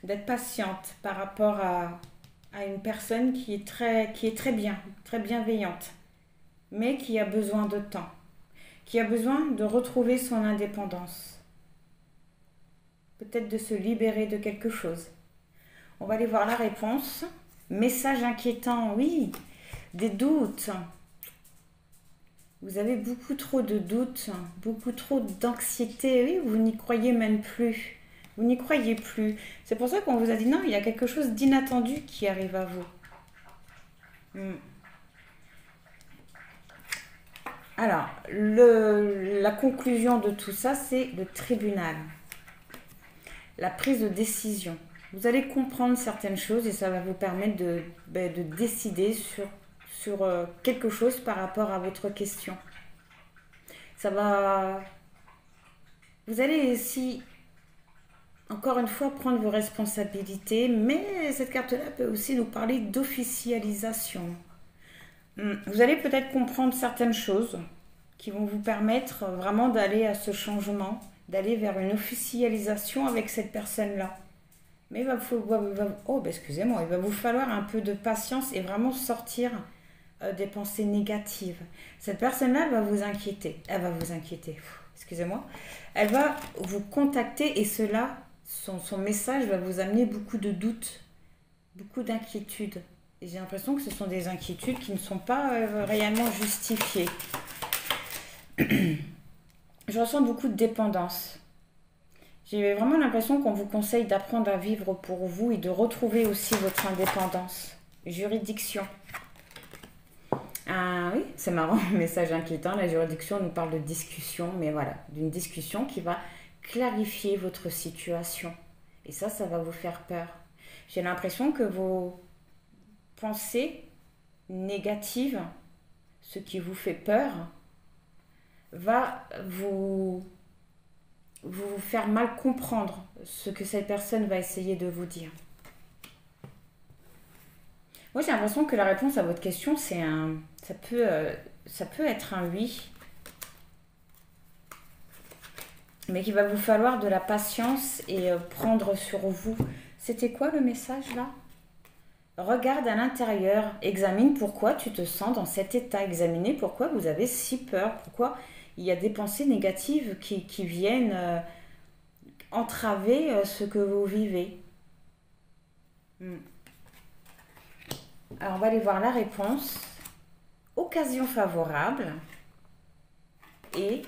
D'être patiente par rapport à une personne qui est très bien, très bienveillante, mais qui a besoin de temps, qui a besoin de retrouver son indépendance, peut-être de se libérer de quelque chose. On va aller voir la réponse. Message inquiétant, oui, des doutes. Vous avez beaucoup trop de doutes, beaucoup trop d'anxiété, oui, vous n'y croyez même plus. Vous n'y croyez plus. C'est pour ça qu'on vous a dit non, il y a quelque chose d'inattendu qui arrive à vous. Alors, la conclusion de tout ça, c'est le tribunal. La prise de décision. Vous allez comprendre certaines choses et ça va vous permettre de décider sur quelque chose par rapport à votre question. Vous allez aussi, encore une fois, prendre vos responsabilités, mais cette carte-là peut aussi nous parler d'officialisation. Vous allez peut-être comprendre certaines choses qui vont vous permettre vraiment d'aller à ce changement, d'aller vers une officialisation avec cette personne-là. Mais oh, bah, excusez-moi, il va vous falloir un peu de patience et vraiment sortir des pensées négatives. Cette personne-là, elle va vous inquiéter. Elle va vous inquiéter. Excusez-moi. Elle va vous contacter et cela, son message va vous amener beaucoup de doutes, beaucoup d'inquiétudes. Et j'ai l'impression que ce sont des inquiétudes qui ne sont pas réellement justifiées. Je ressens beaucoup de dépendance. J'ai vraiment l'impression qu'on vous conseille d'apprendre à vivre pour vous et de retrouver aussi votre indépendance. Juridiction. Ah oui, c'est marrant, message inquiétant. La juridiction nous parle de discussion, mais voilà, d'une discussion qui va clarifier votre situation. Et ça va vous faire peur. J'ai l'impression que vos pensées négatives, ce qui vous fait peur, va vous faire mal comprendre ce que cette personne va essayer de vous dire. Moi, j'ai l'impression que la réponse à votre question, ça peut être un oui, mais qu'il va vous falloir de la patience et prendre sur vous. C'était quoi le message là? Regarde à l'intérieur, examine pourquoi tu te sens dans cet état, examinez pourquoi vous avez si peur, pourquoi il y a des pensées négatives qui viennent entraver ce que vous vivez. Alors on va aller voir la réponse. Occasion favorable. Et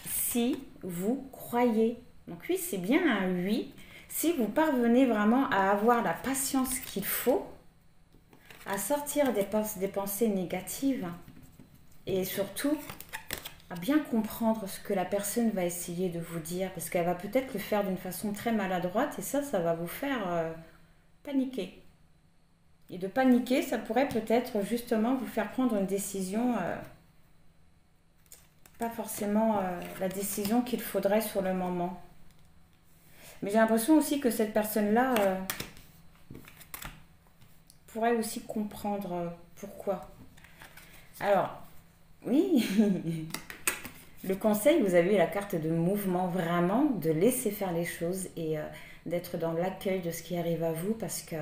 si vous croyez. Donc oui, c'est bien un oui. Si vous parvenez vraiment à avoir la patience qu'il faut, à sortir des pensées négatives et surtout à bien comprendre ce que la personne va essayer de vous dire, parce qu'elle va peut-être le faire d'une façon très maladroite et ça va vous faire paniquer. Et de paniquer, ça pourrait peut-être justement vous faire prendre une décision, pas forcément la décision qu'il faudrait sur le moment. Mais j'ai l'impression aussi que cette personne-là pourrait aussi comprendre pourquoi. Alors, oui, le conseil, vous avez la carte de mouvement, vraiment, de laisser faire les choses et d'être dans l'accueil de ce qui arrive à vous parce que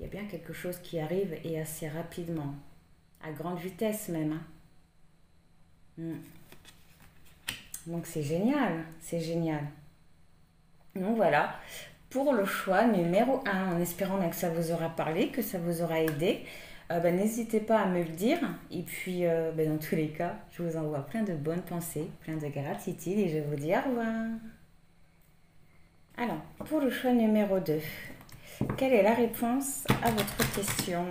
il y a bien quelque chose qui arrive et assez rapidement, à grande vitesse même. Donc c'est génial, c'est génial. Donc voilà, pour le choix numéro 1, en espérant que ça vous aura parlé, que ça vous aura aidé, n'hésitez pas à me le dire. Et puis, dans tous les cas, je vous envoie plein de bonnes pensées, plein de gratitude et je vous dis au revoir. Alors, pour le choix numéro 2, quelle est la réponse à votre question?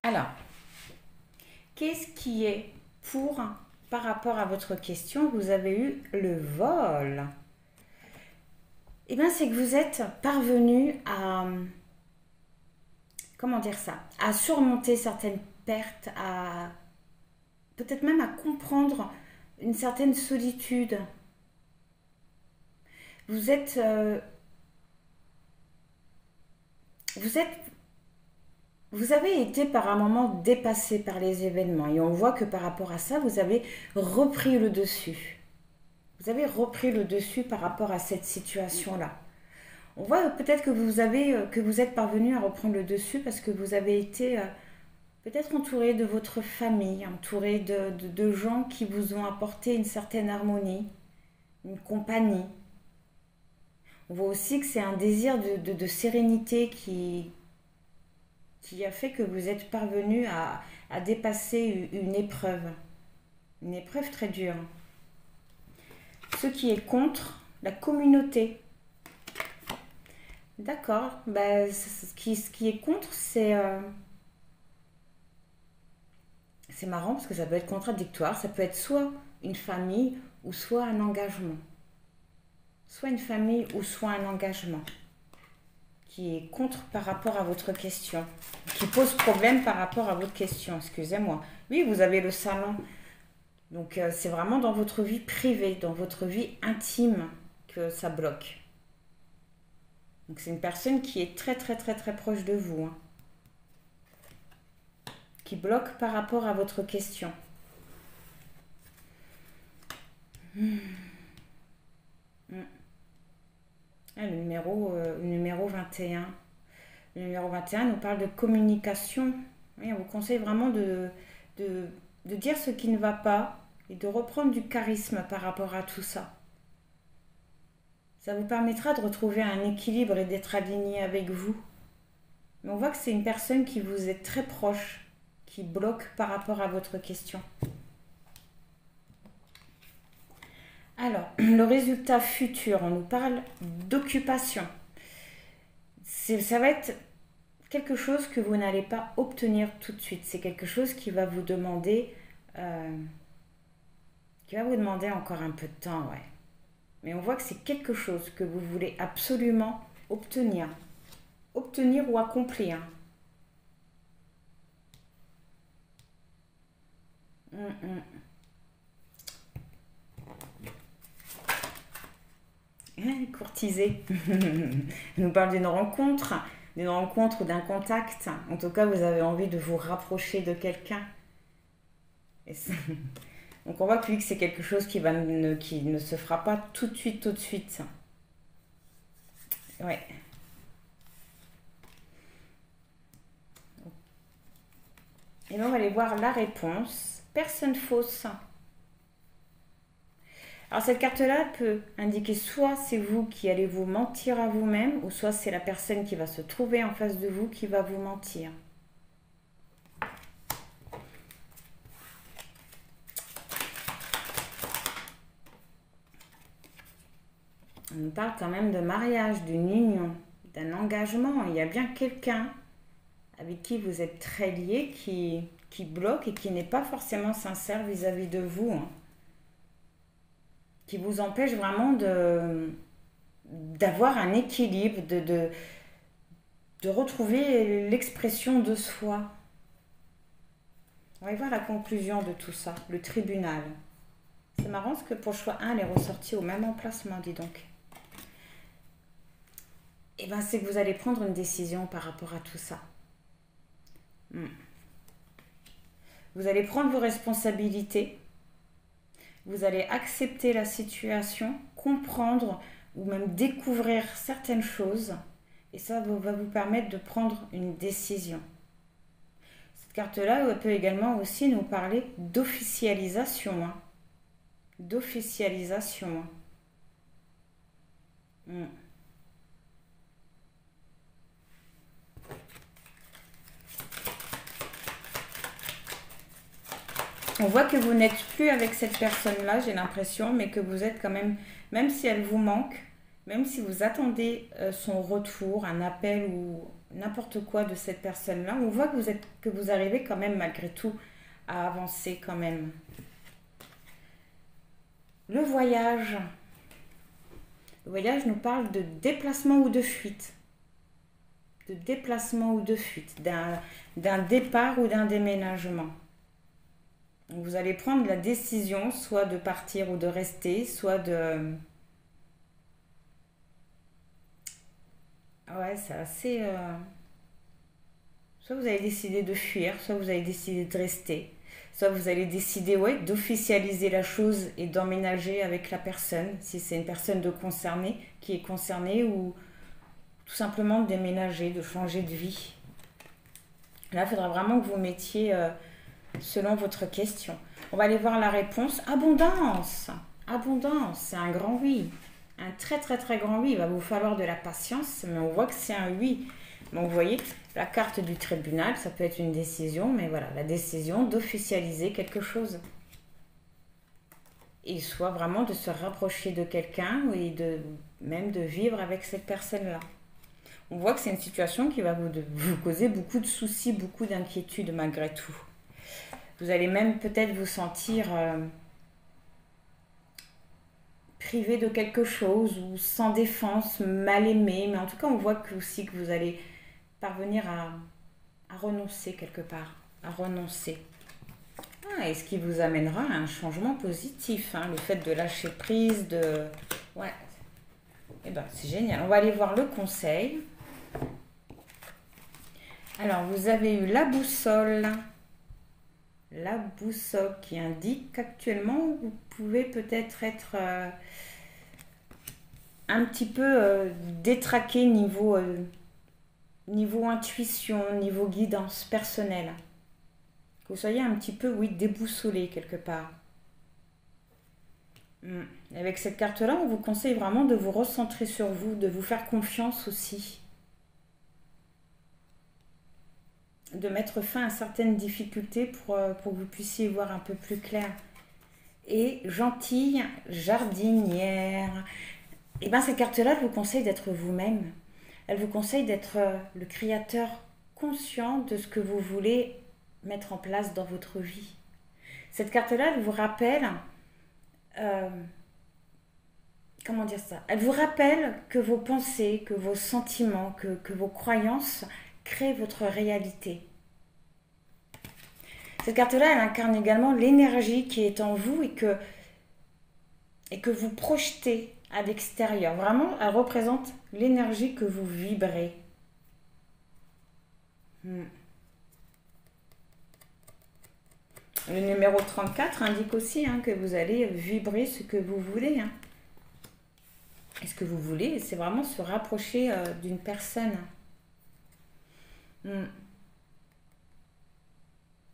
Alors, qu'est-ce qui est par rapport à votre question? Vous avez eu le vol. Eh bien, c'est que vous êtes parvenu à... Comment dire ça? À surmonter certaines pertes, à peut-être même à comprendre une certaine solitude. Vous avez été par un moment dépassé par les événements et on voit que par rapport à ça, vous avez repris le dessus. Vous avez repris le dessus par rapport à cette situation-là. On voit peut-être que vous êtes parvenu à reprendre le dessus parce que vous avez été peut-être entouré de votre famille, entouré de gens qui vous ont apporté une certaine harmonie, une compagnie. On voit aussi que c'est un désir de sérénité qui a fait que vous êtes parvenu à dépasser une épreuve très dure. Ce qui est contre, la communauté. D'accord, ce qui est contre, c'est marrant parce que ça peut être contradictoire, ça peut être soit une famille ou soit un engagement. Soit une famille ou soit un engagement qui est contre par rapport à votre question, qui pose problème par rapport à votre question, excusez-moi. Oui, vous avez le salon, donc c'est vraiment dans votre vie privée, dans votre vie intime que ça bloque. Donc c'est une personne qui est très très très très proche de vous. qui bloque par rapport à votre question. Le numéro 21. Le numéro 21 nous parle de communication. Oui, on vous conseille vraiment de dire ce qui ne va pas et de reprendre du charisme par rapport à tout ça. Ça vous permettra de retrouver un équilibre et d'être aligné avec vous. Mais on voit que c'est une personne qui vous est très proche, qui bloque par rapport à votre question. Alors, le résultat futur, on nous parle d'occupation. Ça va être quelque chose que vous n'allez pas obtenir tout de suite. C'est quelque chose qui va vous demander, encore un peu de temps, ouais. Mais on voit que c'est quelque chose que vous voulez absolument obtenir. Obtenir ou accomplir. Courtiser. On nous parle d'une rencontre ou d'un contact. En tout cas, vous avez envie de vous rapprocher de quelqu'un. Donc on voit que c'est quelque chose qui ne se fera pas tout de suite. Ouais. Et là, on va aller voir la réponse. Personne fausse. Alors cette carte-là peut indiquer soit c'est vous qui allez vous mentir à vous-même, ou soit c'est la personne qui va se trouver en face de vous qui va vous mentir. On nous parle quand même de mariage, d'une union, d'un engagement. Il y a bien quelqu'un avec qui vous êtes très lié qui bloque et qui n'est pas forcément sincère vis-à-vis de vous. Qui vous empêche vraiment d'avoir un équilibre, de retrouver l'expression de soi. On va y voir la conclusion de tout ça, le tribunal. C'est marrant parce que pour le choix 1, elle est ressortie au même emplacement, dis donc. Et bien, c'est que vous allez prendre une décision par rapport à tout ça. Vous allez prendre vos responsabilités. Vous allez accepter la situation, comprendre ou même découvrir certaines choses. Et ça va vous permettre de prendre une décision. Cette carte-là peut également aussi nous parler d'officialisation. D'officialisation. On voit que vous n'êtes plus avec cette personne-là, j'ai l'impression, mais que vous êtes quand même si elle vous manque, même si vous attendez son retour, un appel ou n'importe quoi de cette personne-là, on voit que vous arrivez quand même malgré tout à avancer quand même. Le voyage. Le voyage nous parle de déplacement ou de fuite. De déplacement ou de fuite, d'un départ ou d'un déménagement. Vous allez prendre la décision soit de partir ou de rester, soit de... Ouais, c'est assez... Soit vous allez décider de fuir, soit vous allez décider de rester. Soit vous allez décider d'officialiser la chose et d'emménager avec la personne, si c'est une personne qui est concernée, ou tout simplement de déménager, de changer de vie. Là, il faudra vraiment que vous mettiez... selon votre question. On va aller voir la réponse. Abondance. Abondance, c'est un grand oui. Un très très très grand oui. Il va vous falloir de la patience, mais on voit que c'est un oui. Donc vous voyez, la carte du tribunal, ça peut être une décision, mais voilà, la décision d'officialiser quelque chose. Et soit vraiment de se rapprocher de quelqu'un et même de vivre avec cette personne-là. On voit que c'est une situation qui va vous causer beaucoup de soucis, beaucoup d'inquiétudes malgré tout. Vous allez même peut-être vous sentir privé de quelque chose ou sans défense, mal aimé. Mais en tout cas, on voit aussi que vous allez parvenir à renoncer quelque part, à renoncer. Et ce qui vous amènera à un changement positif, le fait de lâcher prise, Ouais. Eh ben, c'est génial. On va aller voir le conseil. Alors, vous avez eu la boussole, la boussole qui indique qu'actuellement vous pouvez peut-être être, un petit peu détraqué niveau intuition, niveau guidance personnelle. Que vous soyez un petit peu, oui, déboussolé quelque part. Avec cette carte-là, on vous conseille vraiment de vous recentrer sur vous, de vous faire confiance aussi. De mettre fin à certaines difficultés pour que vous puissiez voir un peu plus clair. Et gentille jardinière. Et bien cette carte-là, elle vous conseille d'être vous-même. Elle vous conseille d'être le créateur conscient de ce que vous voulez mettre en place dans votre vie. Cette carte-là, elle vous rappelle... comment dire ça? Elle vous rappelle que vos pensées, que vos sentiments, que vos croyances créent votre réalité. Cette carte-là, elle incarne également l'énergie qui est en vous et que vous projetez à l'extérieur. Vraiment, elle représente l'énergie que vous vibrez. Le numéro 34 indique aussi que vous allez vibrer ce que vous voulez. Et ce que vous voulez, c'est vraiment se rapprocher d'une personne.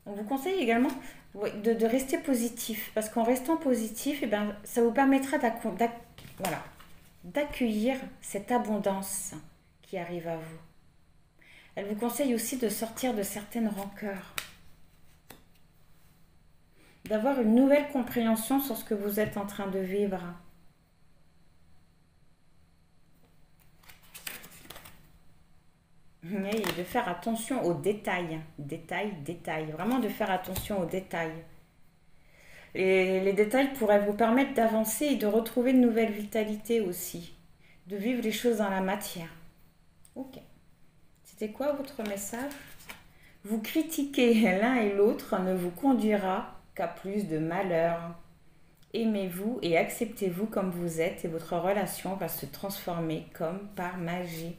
On vous conseille également de rester positif, parce qu'en restant positif, ça vous permettra d'accueillir cette abondance qui arrive à vous. Elle vous conseille aussi de sortir de certaines rancœurs, d'avoir une nouvelle compréhension sur ce que vous êtes en train de vivre. Et de faire attention aux détails, vraiment de faire attention aux détails. Et les détails pourraient vous permettre d'avancer et de retrouver une nouvelle vitalité aussi, de vivre les choses dans la matière. Ok. C'était quoi votre message? Vous critiquer l'un et l'autre ne vous conduira qu'à plus de malheur. Aimez-vous et acceptez-vous comme vous êtes et votre relation va se transformer comme par magie.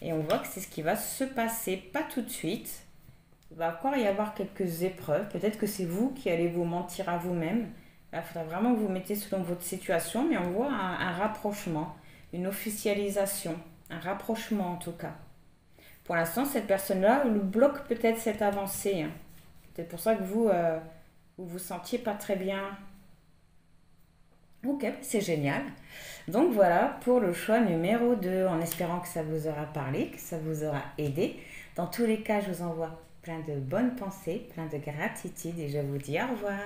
Et on voit que c'est ce qui va se passer, pas tout de suite. Il va encore y avoir quelques épreuves. Peut-être que c'est vous qui allez vous mentir à vous-même. Il faudra vraiment que vous mettez selon votre situation, mais on voit un rapprochement, une officialisation, un rapprochement en tout cas. Pour l'instant, cette personne-là bloque peut-être cette avancée. C'est pour ça que vous vous sentiez pas très bien. Ok, c'est génial. Donc voilà pour le choix numéro 2, en espérant que ça vous aura parlé, que ça vous aura aidé. Dans tous les cas, je vous envoie plein de bonnes pensées, plein de gratitude et je vous dis au revoir.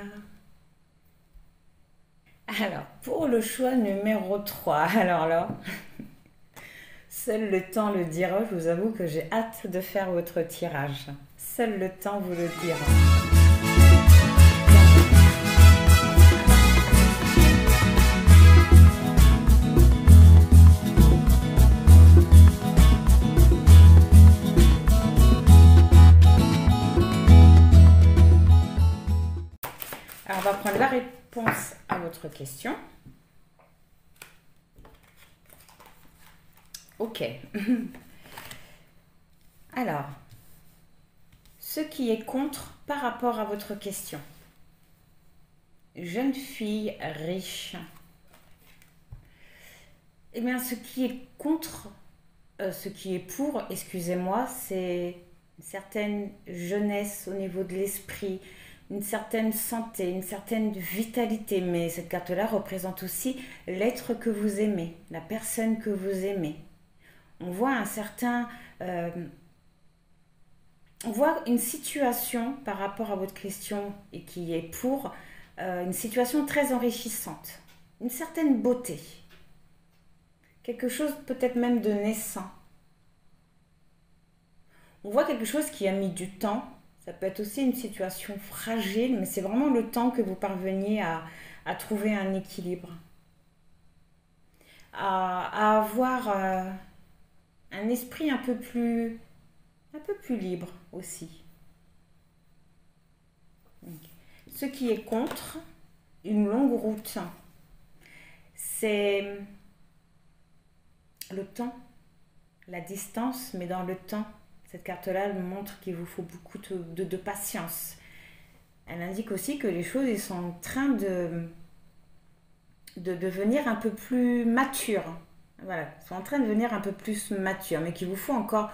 Alors, pour le choix numéro 3, alors là, seul le temps le dira, je vous avoue que j'ai hâte de faire votre tirage. Seul le temps vous le dira. Alors, on va prendre la réponse à votre question. Ok. Alors, ce qui est contre par rapport à votre question. Jeune fille riche. Eh bien, ce qui est contre, ce qui est pour, excusez-moi, c'est une certaine jeunesse au niveau de l'esprit, une certaine santé, une certaine vitalité. Mais cette carte-là représente aussi l'être que vous aimez, la personne que vous aimez. On voit on voit une situation par rapport à votre question et qui est pour une situation très enrichissante, une certaine beauté, quelque chose peut-être même de naissant. On voit quelque chose qui a mis du temps. Ça peut être aussi une situation fragile, mais c'est vraiment le temps que vous parveniez à trouver un équilibre, à avoir un esprit un peu plus libre aussi. Ce qui est contre, une longue route, c'est le temps, la distance, mais dans le temps. Cette carte-là elle montre qu'il vous faut beaucoup de patience. Elle indique aussi que les choses ils sont en train de devenir un peu plus matures. Voilà, ils sont en train de devenir un peu plus matures, mais qu'il vous faut encore...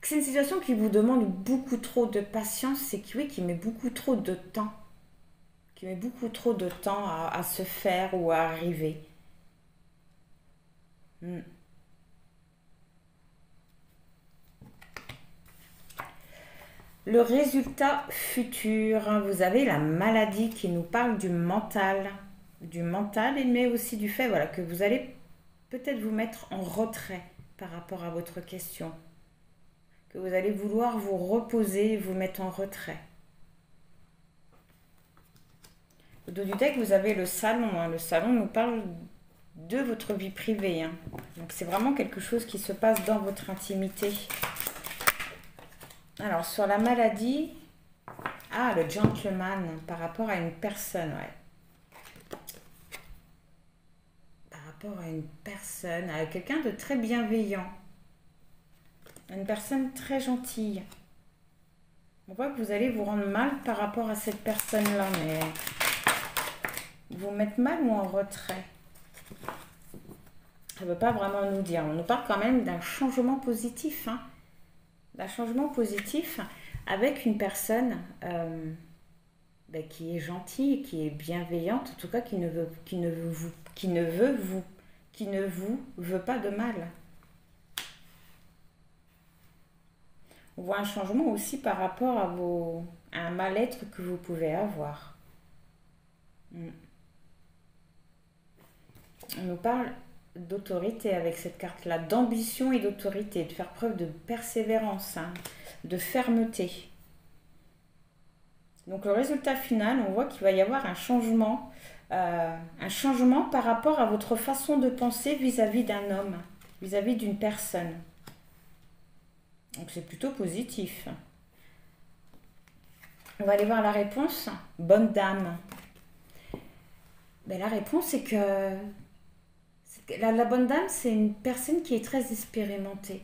C'est une situation qui vous demande beaucoup trop de patience, c'est qui, oui, qui met beaucoup trop de temps. Qui met beaucoup trop de temps à se faire ou à arriver. Hmm. Le résultat futur, hein, vous avez la maladie qui nous parle du mental, mais aussi du fait voilà, que vous allez peut-être vous mettre en retrait par rapport à votre question, que vous allez vouloir vous reposer et vous mettre en retrait. Au dos du deck, vous avez le salon. Hein. Le salon nous parle de votre vie privée. Hein. Donc c'est vraiment quelque chose qui se passe dans votre intimité. Alors sur la maladie, ah le gentleman par rapport à une personne, ouais. Par rapport à une personne, à quelqu'un de très bienveillant. Une personne très gentille. On voit que vous allez vous rendre mal par rapport à cette personne-là, mais vous mettre mal ou en retrait. Ça ne veut pas vraiment nous dire. On nous parle quand même d'un changement positif. Hein. D'un changement positif avec une personne qui est gentille, qui est bienveillante, en tout cas qui ne vous veut pas de mal. On voit un changement aussi par rapport à un mal-être que vous pouvez avoir. On nous parle d'autorité avec cette carte-là, d'ambition et d'autorité, de faire preuve de persévérance, hein, de fermeté. Donc le résultat final, on voit qu'il va y avoir un changement par rapport à votre façon de penser vis-à-vis d'un homme, vis-à-vis d'une personne. Donc c'est plutôt positif. On va aller voir la réponse. Bonne dame. Ben, la réponse c'est que la bonne dame, c'est une personne qui est très expérimentée,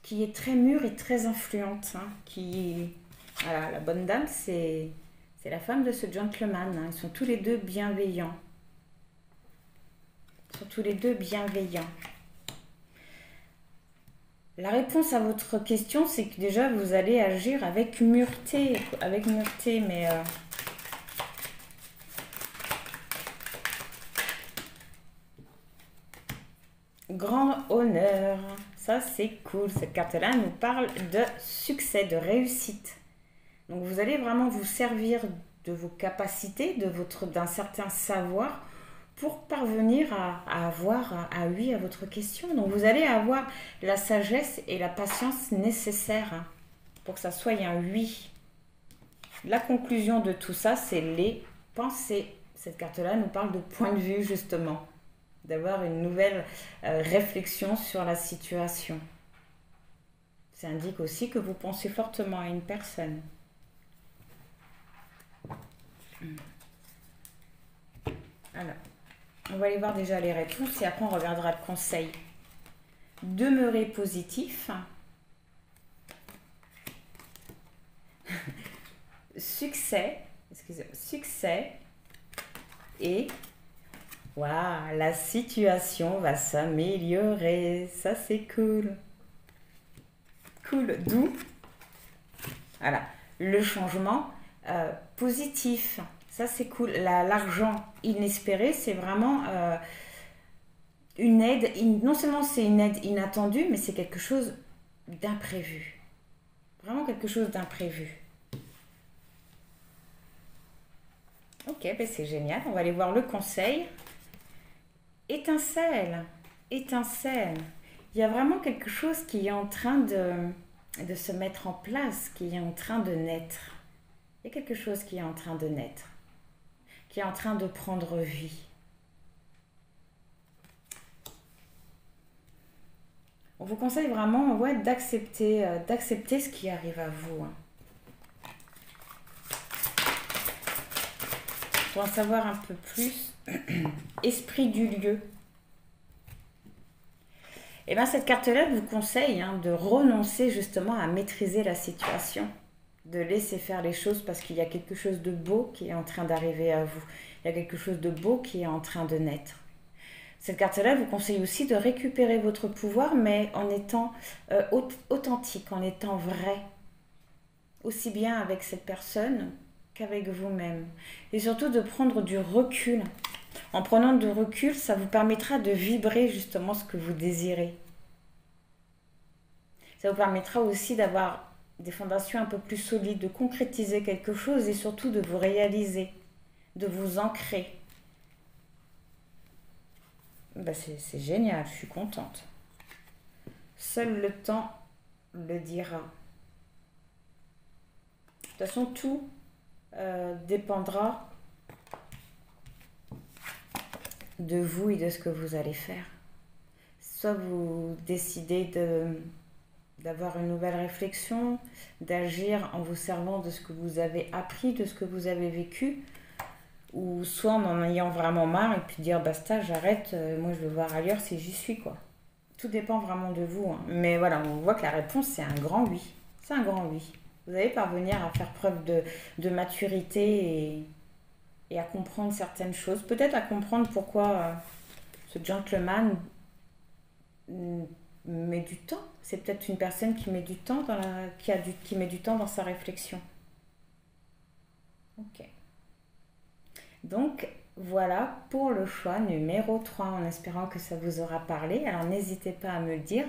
qui est très mûre et très influente. Hein, voilà, la bonne dame, c'est la femme de ce gentleman. Hein, ils sont tous les deux bienveillants. Ils sont tous les deux bienveillants. La réponse à votre question, c'est que déjà, vous allez agir avec mureté, mais... grand honneur. Ça, c'est cool. Cette carte-là nous parle de succès, de réussite. Donc, vous allez vraiment vous servir de vos capacités, d'un certain savoir pour parvenir à avoir un oui à votre question. Donc, vous allez avoir la sagesse et la patience nécessaires pour que ça soit un oui. La conclusion de tout ça, c'est les pensées. Cette carte-là nous parle de point de vue, justement. D'avoir une nouvelle réflexion sur la situation. Ça indique aussi que vous pensez fortement à une personne. Alors, on va aller voir déjà les réponses et après on regardera le conseil. Demeurez positif. Succès et waouh, la situation va s'améliorer. Ça, c'est cool. Cool. D'où, voilà, le changement positif. Ça, c'est cool. L'argent inespéré, c'est vraiment une aide. Non seulement c'est une aide inattendue, mais c'est quelque chose d'imprévu. Vraiment quelque chose d'imprévu. Ok, ben c'est génial. On va aller voir le conseil. Étincelle, étincelle. Il y a vraiment quelque chose qui est en train de se mettre en place, qui est en train de naître. Il y a quelque chose qui est en train de naître, qui est en train de prendre vie. On vous conseille vraiment d'accepter ce qui arrive à vous. Hein. Pour en savoir un peu plus, esprit du lieu. Et bien cette carte-là vous conseille de renoncer justement à maîtriser la situation. de laisser faire les choses parce qu'il y a quelque chose de beau qui est en train d'arriver à vous. Il y a quelque chose de beau qui est en train de naître. Cette carte-là vous conseille aussi de récupérer votre pouvoir, mais en étant authentique, en étant vrai. Aussi bien avec cette personne qu'avec vous-même. Et surtout de prendre du recul. En prenant du recul, ça vous permettra de vibrer justement ce que vous désirez. Ça vous permettra aussi d'avoir des fondations un peu plus solides, de concrétiser quelque chose et surtout de vous réaliser, de vous ancrer. Ben c'est génial, je suis contente. Seul le temps le dira. De toute façon, tout dépendra de vous et de ce que vous allez faire. Soit vous décidez d'avoir une nouvelle réflexion, d'agir en vous servant de ce que vous avez appris, de ce que vous avez vécu, ou soit en ayant vraiment marre et puis dire basta, j'arrête, moi je veux voir ailleurs si j'y suis, quoi. Tout dépend vraiment de vous, hein. Mais voilà, on voit que la réponse c'est un grand oui. C'est un grand oui. Vous allez parvenir à faire preuve de maturité et à comprendre certaines choses. Peut-être à comprendre pourquoi ce gentleman met du temps. C'est peut-être une personne qui met du temps qui met du temps dans sa réflexion. Ok. Donc voilà pour le choix numéro 3, en espérant que ça vous aura parlé. Alors n'hésitez pas à me le dire.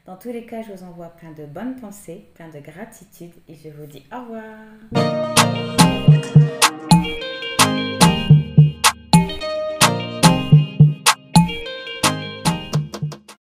Dans tous les cas, je vous envoie plein de bonnes pensées, plein de gratitude et je vous dis au revoir.